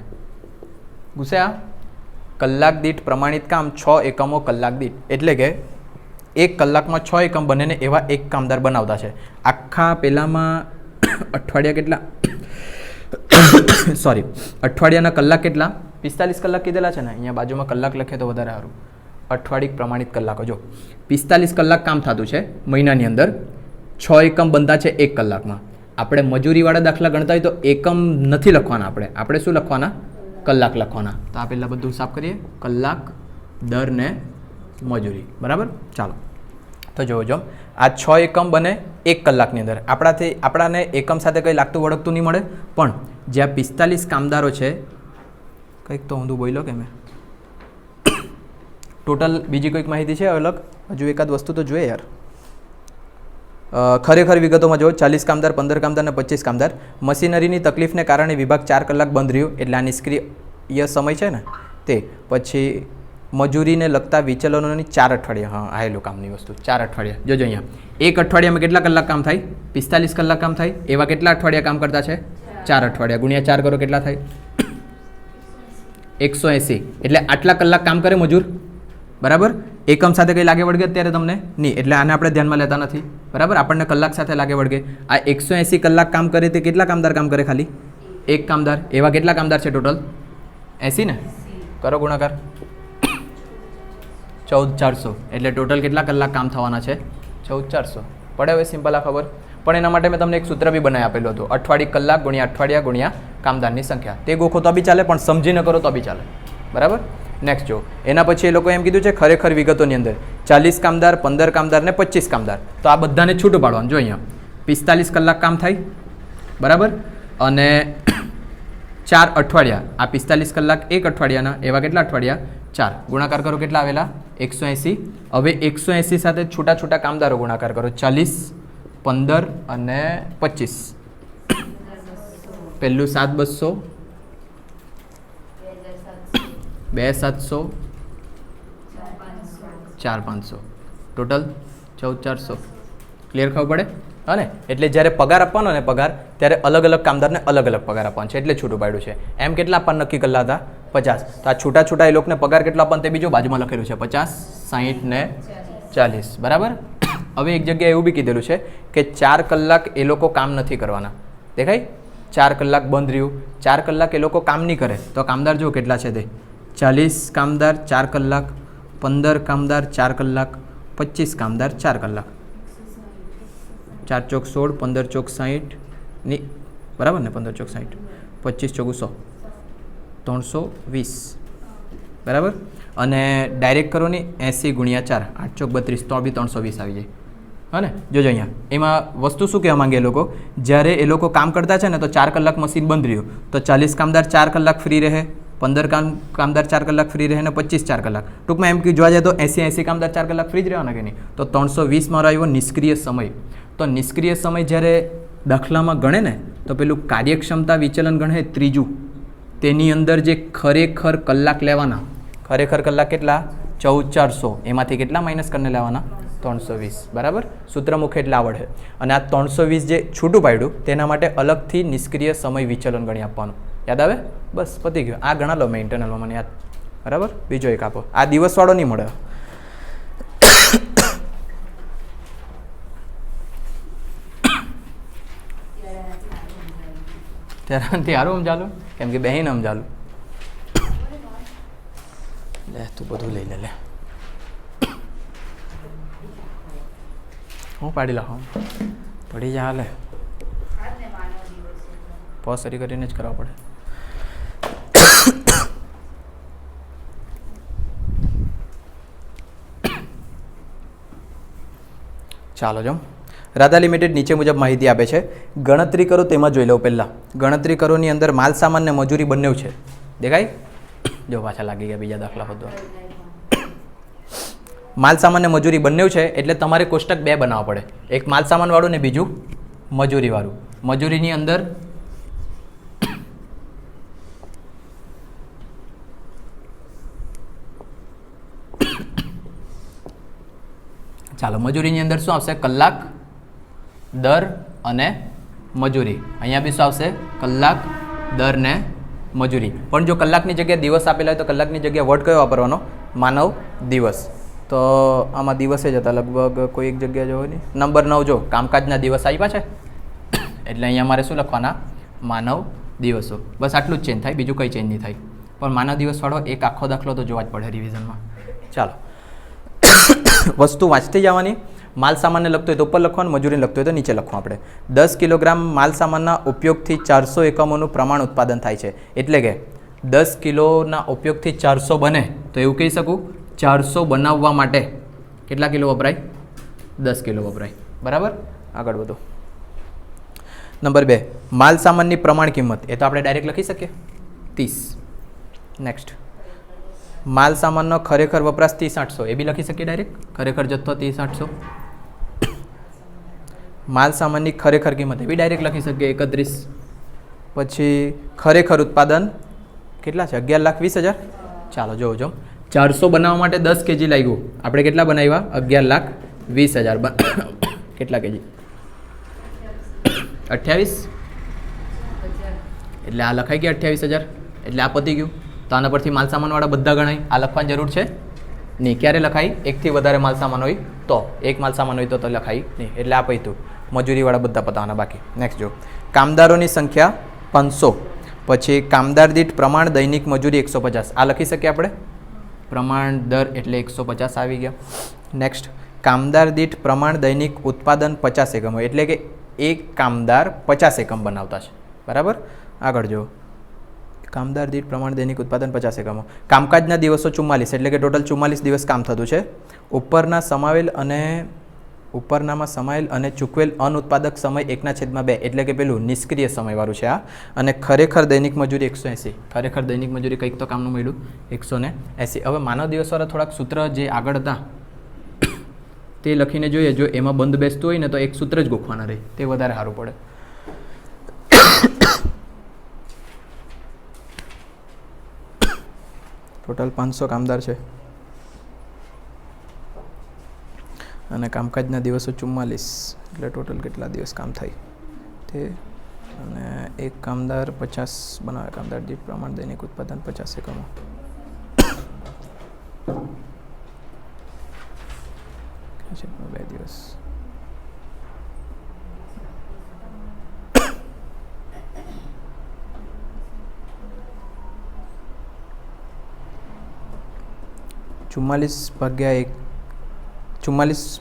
ગુસ્સે આ કલાક દીઠ પ્રમાણિત કામ 6 એકમો કલાક દીઠ, એટલે કે 1 કલાકમાં 6 એકમ બને ને એવા 1 કામદાર બનાવતા છે. આખા પેલામાં અઠવાડિયા કેટલા? સોરી, અઠવાડિયાના કલાક કેટલા? 45 કલાક કીધેલા છે ને, અહીંયા બાજુમાં કલાક લખે તો વધારે સારું. અઠવાડિક પ્રમાણિત કલાકો જો 45 કલાક કામ થતું છે મહિનાની અંદર, 6 એકમ બનતા છે 1 કલાકમાં. આપણે મજૂરીવાળા દાખલા ગણતા હોય તો એકમ નથી લખવાના, આપણે શું લખવાના? કલાક લખવાના. તો આ પહેલાં બધું સાફ કરીએ, કલાક, દર ને મજૂરી. બરાબર, ચાલો તો જોજો, આ 6 એકમ બને 1 કલાકની અંદર. આપણાને એકમ સાથે કંઈ લાગતું વળગતું નહીં મળે, પણ જ્યાં 45 કામદારો છે, કંઈક તો ઊંધું બોલ્યો કે મેં ટોટલ બીજી કોઈક માહિતી છે અલગ? હજુ એકાદ વસ્તુ તો જોઈએ યાર. ખરેખર વિગતોમાં જો 40 કામદાર, 15 કામદાર અને 25 કામદાર. મશીનરીની તકલીફને કારણે વિભાગ 4 કલાક બંધ રહ્યું, એટલે આ નિષ્ક્રિય સમય છે ને તે. પછી મજૂરીને લગતા વિચલનોની 4 અઠવાડિયા. હા, આવેલું કામની વસ્તુ 4 અઠવાડિયા. જોજો અહીંયા, એક અઠવાડિયામાં કેટલા કલાક કામ થાય? 45 કલાક કામ થાય. એવા કેટલા અઠવાડિયા કામ કરતા છે? 4 અઠવાડિયા. ગુણ્યા 4 કરો, કેટલા થાય? 180. એટલે આટલા કલાક કામ કરે મજૂર. બરાબર, એકમ સાથે કંઈ લાગે વળગે અત્યારે તમને નહીં, એટલે આને આપણે ધ્યાનમાં લેતા નથી. બરાબર, આપણને કલાક સાથે લાગે વળગે. આ 180 કલાક કામ કરે તે કેટલા કામદાર કામ કરે? ખાલી 1 કામદાર. એવા કેટલા કામદાર છે ટોટલ? 80 ને? કરો ગુણાકાર, 14400. એટલે ટોટલ કેટલા કલાક કામ થવાના છે? 14400. પડે હવે સિમ્પલ આ ખબર. પણ એના માટે મેં તમને એક સૂત્ર બી બનાવી આપેલું હતું, અઠવાડિક કલાક ગુણ્યા અઠવાડિયા ગુણ્યા કામદારની સંખ્યા. તે ગોખો તો બી ચાલે, પણ સમજીને કરો તો બી ચાલે. બરાબર, નેક્સ્ટ જો, એના પછી એ લોકોએ એમ કીધું છે ખરેખર વિગતોની અંદર 40 કામદાર, 15 કામદાર ને 25 કામદાર. તો આ બધાને છૂટું પાડવાનું. જો અહીંયા 45 કલાક કામ થાય. બરાબર, અને 4 અઠવાડિયા. આ 45 કલાક 1 અઠવાડિયાના, એવા કેટલા અઠવાડિયા? 4. ગુણાકાર કરો, કેટલા આવેલા? 180. હવે 180 સાથે છૂટા છૂટા કામદારો ગુણાકાર કરો, 40, 15 અને 25. પહેલું 7200, 2700, 4500, ટોટલ 14400. ક્લિયર ખબર પડે? હા ને? એટલે જ્યારે પગાર આપવાનો ને પગાર, ત્યારે અલગ અલગ કામદારને અલગ અલગ પગાર આપવાનો છે, એટલે છૂટું પાડ્યું છે. એમ કેટલા આપવાના નક્કી કરેલા હતા? 50. તો આ છૂટા છૂટા એ લોકોને પગાર કેટલા આપવાનો તે બીજો બાજુમાં લખેલું છે, 50, 60 ને 40. બરાબર, હવે એક જગ્યાએ એવું બી કીધેલું છે કે 4 કલાક એ લોકો કામ નથી કરવાના. દેખાય? 4 કલાક બંધ રહ્યું, 4 કલાક એ લોકો કામ નહીં કરે, તો કામદાર જો કેટલા છે તે 40 કામદાર 4 કલાક, 15 કામદાર 4 કલાક, 25 કામદાર 4 કલાક. 4 ચોક 16, 15 ચોક 60 ની, બરાબર ને? 15 ચોક 60, 25 ચોક 100, 320. બરાબર, અને ડાયરેક્ટ કરો ને 80 ગુણ્યા 4, 8 ચોક 32, તો બી 320 આવી જાય. હા ને? જોજો અહીંયા એમાં વસ્તુ શું કહેવા માંગે એ લોકો, જ્યારે એ લોકો કામ કરતા છે ને તો 4 કલાક મશીન બંધ રહ્યું, તો 40 કામદાર 4 કલાક ફ્રી રહે, 15 કામદાર 4 કલાક ફ્રી રહે અને 25 4 કલાક. ટૂંકમાં એમ કે જોવા જાય તો 80 કામદાર 4 કલાક ફ્રી જ રહેવાના કે નહીં? તો 320 મારો આવ્યો નિષ્ક્રિય સમય. તો નિષ્ક્રિય સમય જ્યારે દાખલામાં ગણે ને તો પેલું કાર્યક્ષમતા વિચલન ગણે ત્રીજું, તેની અંદર જે ખરેખર કલાક લેવાના, ખરેખર કલાક કેટલા? 14400. એમાંથી કેટલા માઇનસ કરીને લેવાના? 320. બરાબર, સૂત્ર મુખ એટલે આવડે. અને આ 320 જે છૂટું પાડ્યું તેના માટે અલગથી નિષ્ક્રિય સમય વિચલન ગણી આપવાનું. યાદ આવે? બસ પતી ગયું. આ ગણા લો મેં ઇન્ટરનલમાં, મને યાદ. બરાબર, બીજો એક આપો. આ દિવસવાળો નહીં મળે. ત્યારથી સારું સમજાલું, કેમ કે બહેન સમજાલું. લે તું બધું લઈ લે. હું પાડી લાવું પડી જા. હાલે પોઝ સરી કરીને જ કરવા પડે. ચાલો જો, રાધા લિમિટેડ નીચે મુજબ માહિતી આપે છે. ગણતરી કરો તેમાં જોઈ લઉં. પહેલાં ગણતરી કરોની અંદર માલ સામાન ને મજૂરી બંને છે. દેખાય? જો પાછા લાગી ગયા બીજા દાખલા હોતો. માલ સામાન ને મજૂરી બંને છે, એટલે તમારે કોષ્ટક 2 બનાવવા પડે. એક માલ સામાન વાળું ને બીજું મજૂરી વાળું. મજૂરીની અંદર ચાલો, મજૂરીની અંદર શું આવશે? કલાક, દર અને મજૂરી. અહીંયા બી શું આવશે? કલાક, દર ને મજૂરી. પણ જો કલાકની જગ્યાએ દિવસ આપેલા હોય તો કલાકની જગ્યાએ વર્ડ કયો વાપરવાનો? માનવ દિવસ. તો આમાં દિવસે જ હતા લગભગ, કોઈ એક જગ્યાએ જો હોય નહીં. નંબર 9 જો કામકાજના દિવસ આપ્યા છે, એટલે અહીંયા મારે શું લખવાના? માનવ દિવસો, બસ આટલું જ ચેન્જ થાય, બીજું કંઈ ચેન્જ નહીં થાય. પણ માનવ દિવસવાળો એક આખો દાખલો તો જોવા જ પડે રિવિઝનમાં. ચાલો વસ્તુ વાંચતી જવાની. માલ સામાનને લખતો હોય તો ઉપર લખવાનું, મજૂરીને લખતો હોય તો નીચે લખવું. આપણે 10 કિલોગ્રામ માલ સામાનના ઉપયોગથી 400 એકમોનું પ્રમાણ ઉત્પાદન થાય છે. એટલે કે 10 કિલોના ઉપયોગથી 400 બને તો એવું કહી શકું 400 બનાવવા માટે કેટલા કિલો વપરાય? 10 કિલો વપરાય. બરાબર, આગળ વધો. નંબર 2, માલ સામાનની પ્રમાણ કિંમત. એ તો આપણે ડાયરેક્ટ લખી શકીએ 30. નેક્સ્ટ, માલ સામાનનો ખરેખર વપરાશ 30-800. એ બી લખી શકીએ ડાયરેક્ટ, ખરેખર જથ્થો 30-800. માલ સામાનની ખરેખર કિંમત એ બી ડાયરેક્ટ લખી શકીએ 31. પછી ખરેખર ઉત્પાદન કેટલા છે? 11,20,000. ચાલો જોજો, 400 બનાવવા માટે 10 kg લાગ્યું, આપણે કેટલા બનાવ્યા? 11,20,000. કેટલા કેજી? 28. એટલે આ લખાઈ ગયા 28,000. એટલે આ પતી ગયું. તો આના પરથી માલ સામાનવાળા બધા ગણાય. આ લખવાની જરૂર છે નહીં. ક્યારે લખાય? એકથી વધારે માલ સામાન હોય તો, એક માલ સામાન હોય તો લખાય નહીં. એટલે આ પૈતું મજૂરીવાળા બધા પતાવવાના બાકી. નેક્સ્ટ જો, કામદારોની સંખ્યા 500. પછી કામદાર દીઠ પ્રમાણ દૈનિક મજૂરી 150. આ લખી શકીએ આપણે, પ્રમાણ દર એટલે 150 આવી ગયા. નેક્સ્ટ, કામદાર દીઠ પ્રમાણ દૈનિક ઉત્પાદન 50 એકમો. એટલે કે એક કામદાર 50 એકમ બનાવતા છે. બરાબર, આગળ જો, કામદાર દીઠ પ્રમાણ દૈનિક ઉત્પાદન 50 એકમો. કામકાજના દિવસો 44. એટલે કે ટોટલ 44 દિવસ કામ થતું છે. ઉપરનામાં સમાયેલ અને ચૂકવેલ અનુત્પાદક સમય 1/2. એટલે કે પેલું નિષ્ક્રિય સમયવાળું છે આ. અને ખરેખર દૈનિક મજૂરી 180. ખરેખર દૈનિક મજૂરી કંઈક તો કામનું મળ્યું 180. હવે માનવ દિવસવાળા થોડાક સૂત્ર જે આગળ હતા તે લખીને જોઈએ. જો એમાં બંધ બેસતું હોય ને તો એક સૂત્ર જ ગોખવાના રહે, તે વધારે સારું પડે. ટોટલ 500 કામદાર છે અને કામકાજના દિવસો 44. એટલે ટોટલ કેટલા દિવસ કામ થાય તે. અને એક કામદાર 50 બનાવે. કામદાર દીઠ પ્રમાણ દૈનિક ઉત્પાદન 50 એકમો. બે દિવસ. ચુમ્માલીસ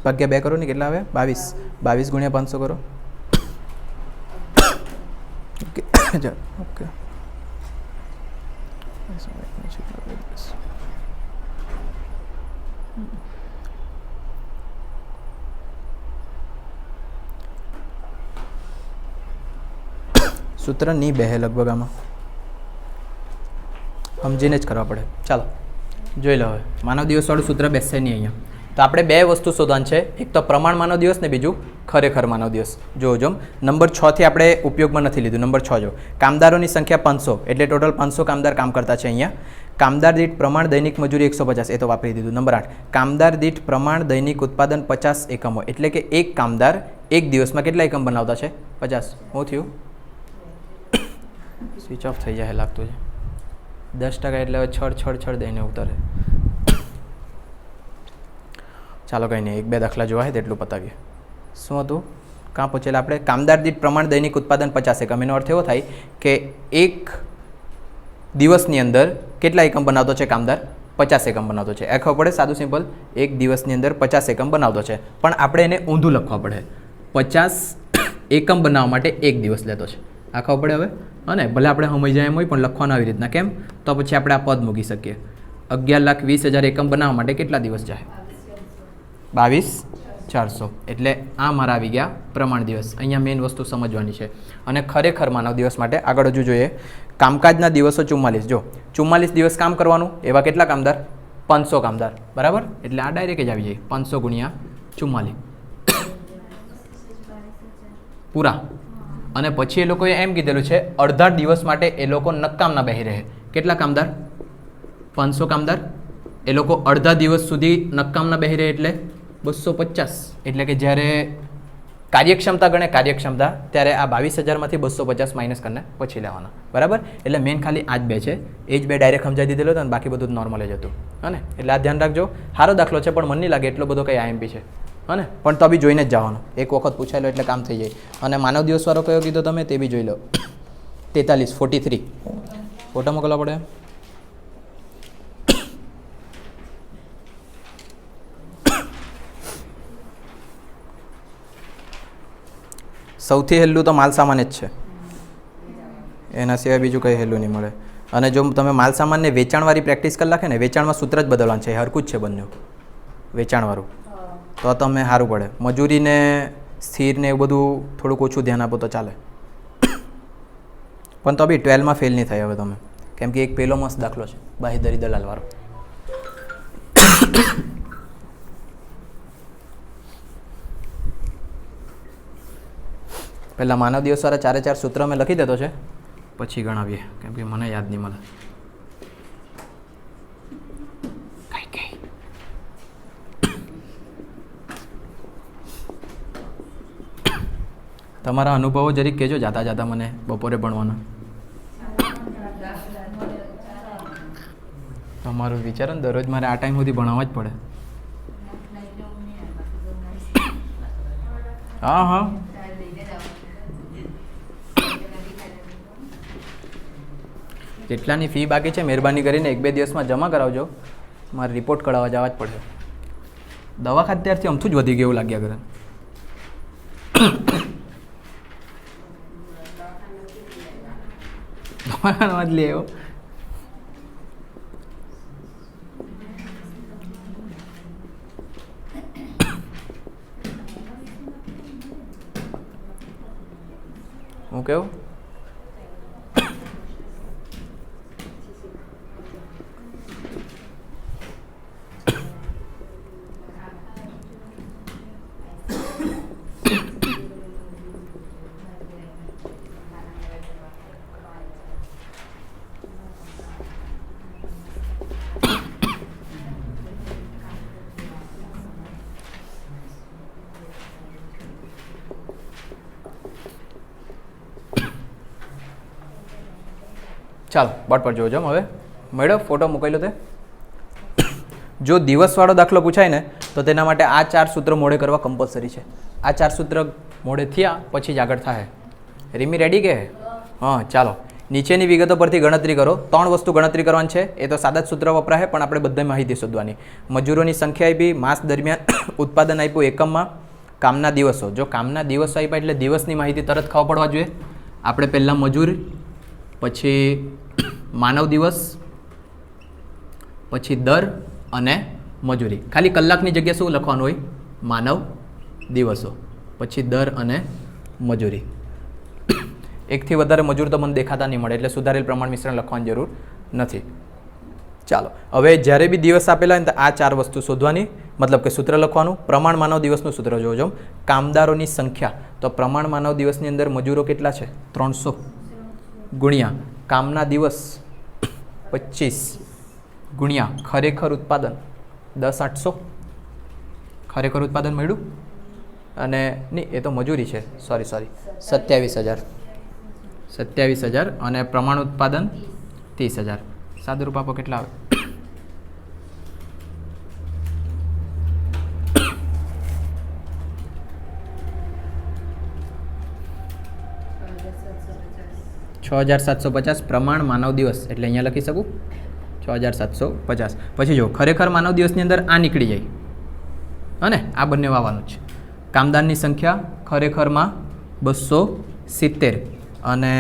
ભાગ્યા 2 કરો ને કેટલા આવે? 22. 22 ગુણ્યા 500 કરો. ઓકે. સૂત્ર નહીં બેહે લગભગ આમાં, સમજીને જ કરવા પડે. ચાલો જોઈ લો. હવે માનવ દિવસવાળું સૂત્ર બેસશે નહીં અહીંયા. તો આપણે 2 વસ્તુ શોધવાની છે, એક તો પ્રમાણ માનવ દિવસ ને બીજું ખરેખર માનવ દિવસ. જોજો, નંબર 6 થી આપણે ઉપયોગમાં નથી લીધું. નંબર 6 જો, કામદારોની સંખ્યા 500. એટલે ટોટલ 500 કામદાર કામ કરતા છે અહીંયા. કામદાર દીઠ પ્રમાણ દૈનિક મજૂરી 150. એ તો વાપરી દીધું. નંબર 8, કામદાર દીઠ પ્રમાણ દૈનિક ઉત્પાદન 50 એકમો. એટલે કે એક કામદાર એક દિવસમાં કેટલા એકમ બનાવતા છે? 50. શું થયું? સ્વિચ ઓફ થઈ જાય લાગતું છે. 10% એટલે હવે છડ દઈને ઉતારે. ચાલો કંઈ નહીં, 1-2 દાખલા જોવા છે તેટલું પતાવીએ. શું હતું? કાં પૂછેલા આપણે? કામદાર દીઠ પ્રમાણ દૈનિક ઉત્પાદન 50 એકમ. એનો અર્થ એવો થાય કે એક દિવસની અંદર કેટલા એકમ બનાવતો છે કામદાર? 50 એકમ બનાવતો છે. એ ખબર પડે? સાદું સિમ્પલ, એક દિવસની અંદર 50 એકમ બનાવતો છે. પણ આપણે એને ઊંધું લખવા પડે. 50 એકમ બનાવવા માટે એક દિવસ લેતો છે. આ ખબર પડે હવે? અને ભલે આપણે સમજી જાય એમ હોય પણ લખવાનું આવી રીતના. કેમ? તો પછી આપણે આ પદ મૂકી શકીએ. 11,20,000 એકમ બનાવવા માટે કેટલા દિવસ જાય? 22,400. એટલે આ મારા આવી ગયા પ્રમાણ દિવસ. અહીંયા મેઇન વસ્તુ સમજવાની છે. અને ખરેખર માનવ દિવસ માટે આગળ હજુ જોઈએ. કામકાજના દિવસો 44. જો 44 દિવસ કામ કરવાનું, એવા કેટલા કામદાર? 500 કામદાર. બરાબર, એટલે આ ડાયરેક્ટ જ આવી જાય 500 ગુણ્યા 44 પૂરા. અને પછી એ લોકોએ એમ કીધેલું છે અડધા દિવસ માટે એ લોકો નકામના બેસી રહે. કેટલા કામદાર? 500 કામદાર. એ લોકો અડધા દિવસ સુધી નકામના બેસી રહે એટલે 250. એટલે કે જ્યારે કાર્યક્ષમતા ગણે કાર્યક્ષમતા ત્યારે આ 22,000માંથી 250 માઇનસ કરીને પછી લેવાના. બરાબર, એટલે મેન ખાલી આ જ 2 છે. એ જ 2 ડાયરેક્ટ સમજાવી દીધેલો હતો અને બાકી બધું નોર્મલ જ હતું. હા ને? એટલે આ ધ્યાન રાખજો. સારો દાખલો છે પણ મને નહીં લાગે એટલો બધો કંઈ આઈએમપી છે. હા ને? પણ તો બી જોઈને જ જવાનું. એક વખત પૂછાયેલો એટલે કામ થઈ જાય. અને માનવ દિવસવાળો કયો કીધો તમે તે બી જોઈ લો. 43 43 ફોટા મોકલવા પડે. સૌથી હેલું તો માલ સામાન જ છે, એના સિવાય બીજું કંઈ હેલું નહીં મળે. અને જો તમે માલ સામાનને વેચાણવાળી પ્રેક્ટિસ કરી નાખે ને, વેચાણમાં સૂત્ર જ બદલવાનું છે, હરકું જ છે બંને વેચાણવાળું, તો તમે સારું પડે. મજૂરીને સ્થિરને એવું બધું થોડુંક ઓછું ધ્યાન આપો તો ચાલે. પણ તો બી 12માં ફેલ નહીં થાય હવે તમે, કેમ કે એક પેલો મસ્ત દાખલો છે બાહીદરી દલાલવાળો. પહેલાં માનવ દિવસવાળા 4 સૂત્ર મેં લખી દેતો છે, પછી ગણાવીએ, કેમ કે મને યાદ નહીં મળે. તમારા અનુભવો જરીક કહેજો જાતા જાતા મને બપોરે ભણવાના. તમારું વિચારો ને, દરરોજ મારે આ ટાઈમ સુધી ભણાવવા જ પડે. હા હા જેટલાની ફી બાકી છે મહેરબાની કરીને 1-2 દિવસમાં જમા કરાવજો, મારે રિપોર્ટ કઢાવવા જવા જ પડશે. દવાખાને ત્યારથી અમથું જ વધી ગયું એવું લાગ્યા કરે. દવાખાનામાં જ લે આવ્યો. હું કેવું ચાલો બોર્ડ પર જોજો. હવે મળ્યો ફોટો મૂકેલો તે. જો દિવસવાળો દાખલો પૂછાય ને તો તેના માટે આ 4 સૂત્ર મોડે કરવા કમ્પલસરી છે. આ 4 સૂત્ર મોડે થયા પછી જ આગળ થાય. રીમી રેડી કે? હા ચાલો નીચેની વિગતો પરથી ગણતરી કરો. 3 વસ્તુ ગણતરી કરવાની છે, એ તો સાદા જ સૂત્ર વપરાય, પણ આપણે બધા માહિતી શોધવાની. મજૂરોની સંખ્યા આપી, માસ દરમિયાન ઉત્પાદન આપ્યું એકમમાં, કામના દિવસો. જો કામના દિવસો આપ્યા એટલે દિવસની માહિતી તરત ખબર પડવા જોઈએ. આપણે પહેલાં મજૂર, પછી માનવ દિવસ, પછી દર અને મજૂરી. ખાલી કલાકની જગ્યાએ શું લખવાનું હોય? માનવ દિવસો, પછી દર અને મજૂરી. એકથી વધારે મજૂર તો મને દેખાતા નહીં મળે, એટલે સુધારેલ પ્રમાણ મિશ્રણ લખવાની જરૂર નથી. ચાલો હવે જ્યારે બી દિવસ આપેલા હોય ને તો આ 4 વસ્તુ શોધવાની, મતલબ કે સૂત્ર લખવાનું. પ્રમાણ માનવ દિવસનું સૂત્ર જોજો. કામદારોની સંખ્યા, તો પ્રમાણ માનવ દિવસની અંદર મજૂરો કેટલા છે? 300 ગુણ્યા કામના દિવસ 25 ગુણ્યા ખરેખર ઉત્પાદન 10,800. ખરેખર ઉત્પાદન મળ્યું, અને નહીં એ તો મજૂરી છે, સોરી 27,000 અને પ્રમાણ ઉત્પાદન 30,000. સાદું રૂપ આપો કેટલા આવે? $6,750 પ્રમાણ માનવ દિવસ, એટલે અહીંયા લખી શકું 6,750. પછી જો ખરેખર માનવ દિવસની અંદર આ નીકળી જાય, અને આ બંને વાવવાનું છે. કામદારની સંખ્યા ખરેખરમાં 270 અને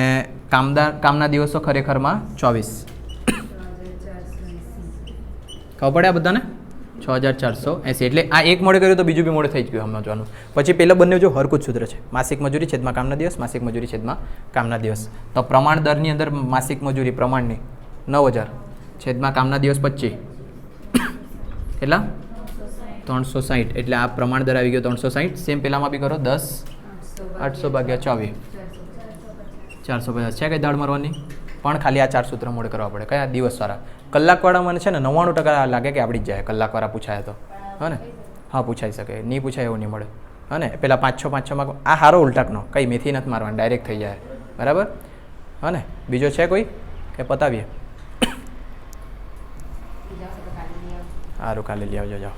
કામના દિવસો ખરેખરમાં 24. ખબર પડે આ બધાને? 6,480. એટલે આ એક મોડે કર્યું તો બીજું બી મોડે થઈ જ ગયું સમજવાનું. પછી પહેલાં બંને જો હરકું જ સૂત્ર છે. માસિક મજૂરી છેદમાં કામના દિવસ, માસિક મજૂરી છેદમાં કામના દિવસ. તો પ્રમાણ દરની અંદર માસિક મજૂરી પ્રમાણની 9,000 છેદમાં કામના દિવસ 25 કેટલા? 360. એટલે આ પ્રમાણ દર આવી ગયો 360. સેમ પહેલામાં બી કરો 10,800 ભાગ્યા 24 450. છે કઈ દાડ મારવાની? પણ ખાલી આ 4 સૂત્ર મોડે કરવા પડે. કયા? દિવસવાળા. કલાકવાળા મને છે ને 99% લાગે કે આવડી જ જાય કલાકવાળા પૂછાય તો. હા ને? હા પૂછાઈ શકે, નહીં પૂછાય એવું નહીં મળે. હા ને? પેલા 5-6 માં આ હારો ઉલટાકનો, કંઈ મેથી નથી મારવાની, ડાયરેક્ટ થઈ જાય. બરાબર? હા ને? બીજો છે કોઈ કે પતાવીએ? સારું કાલે લઈ આવજો જાઓ.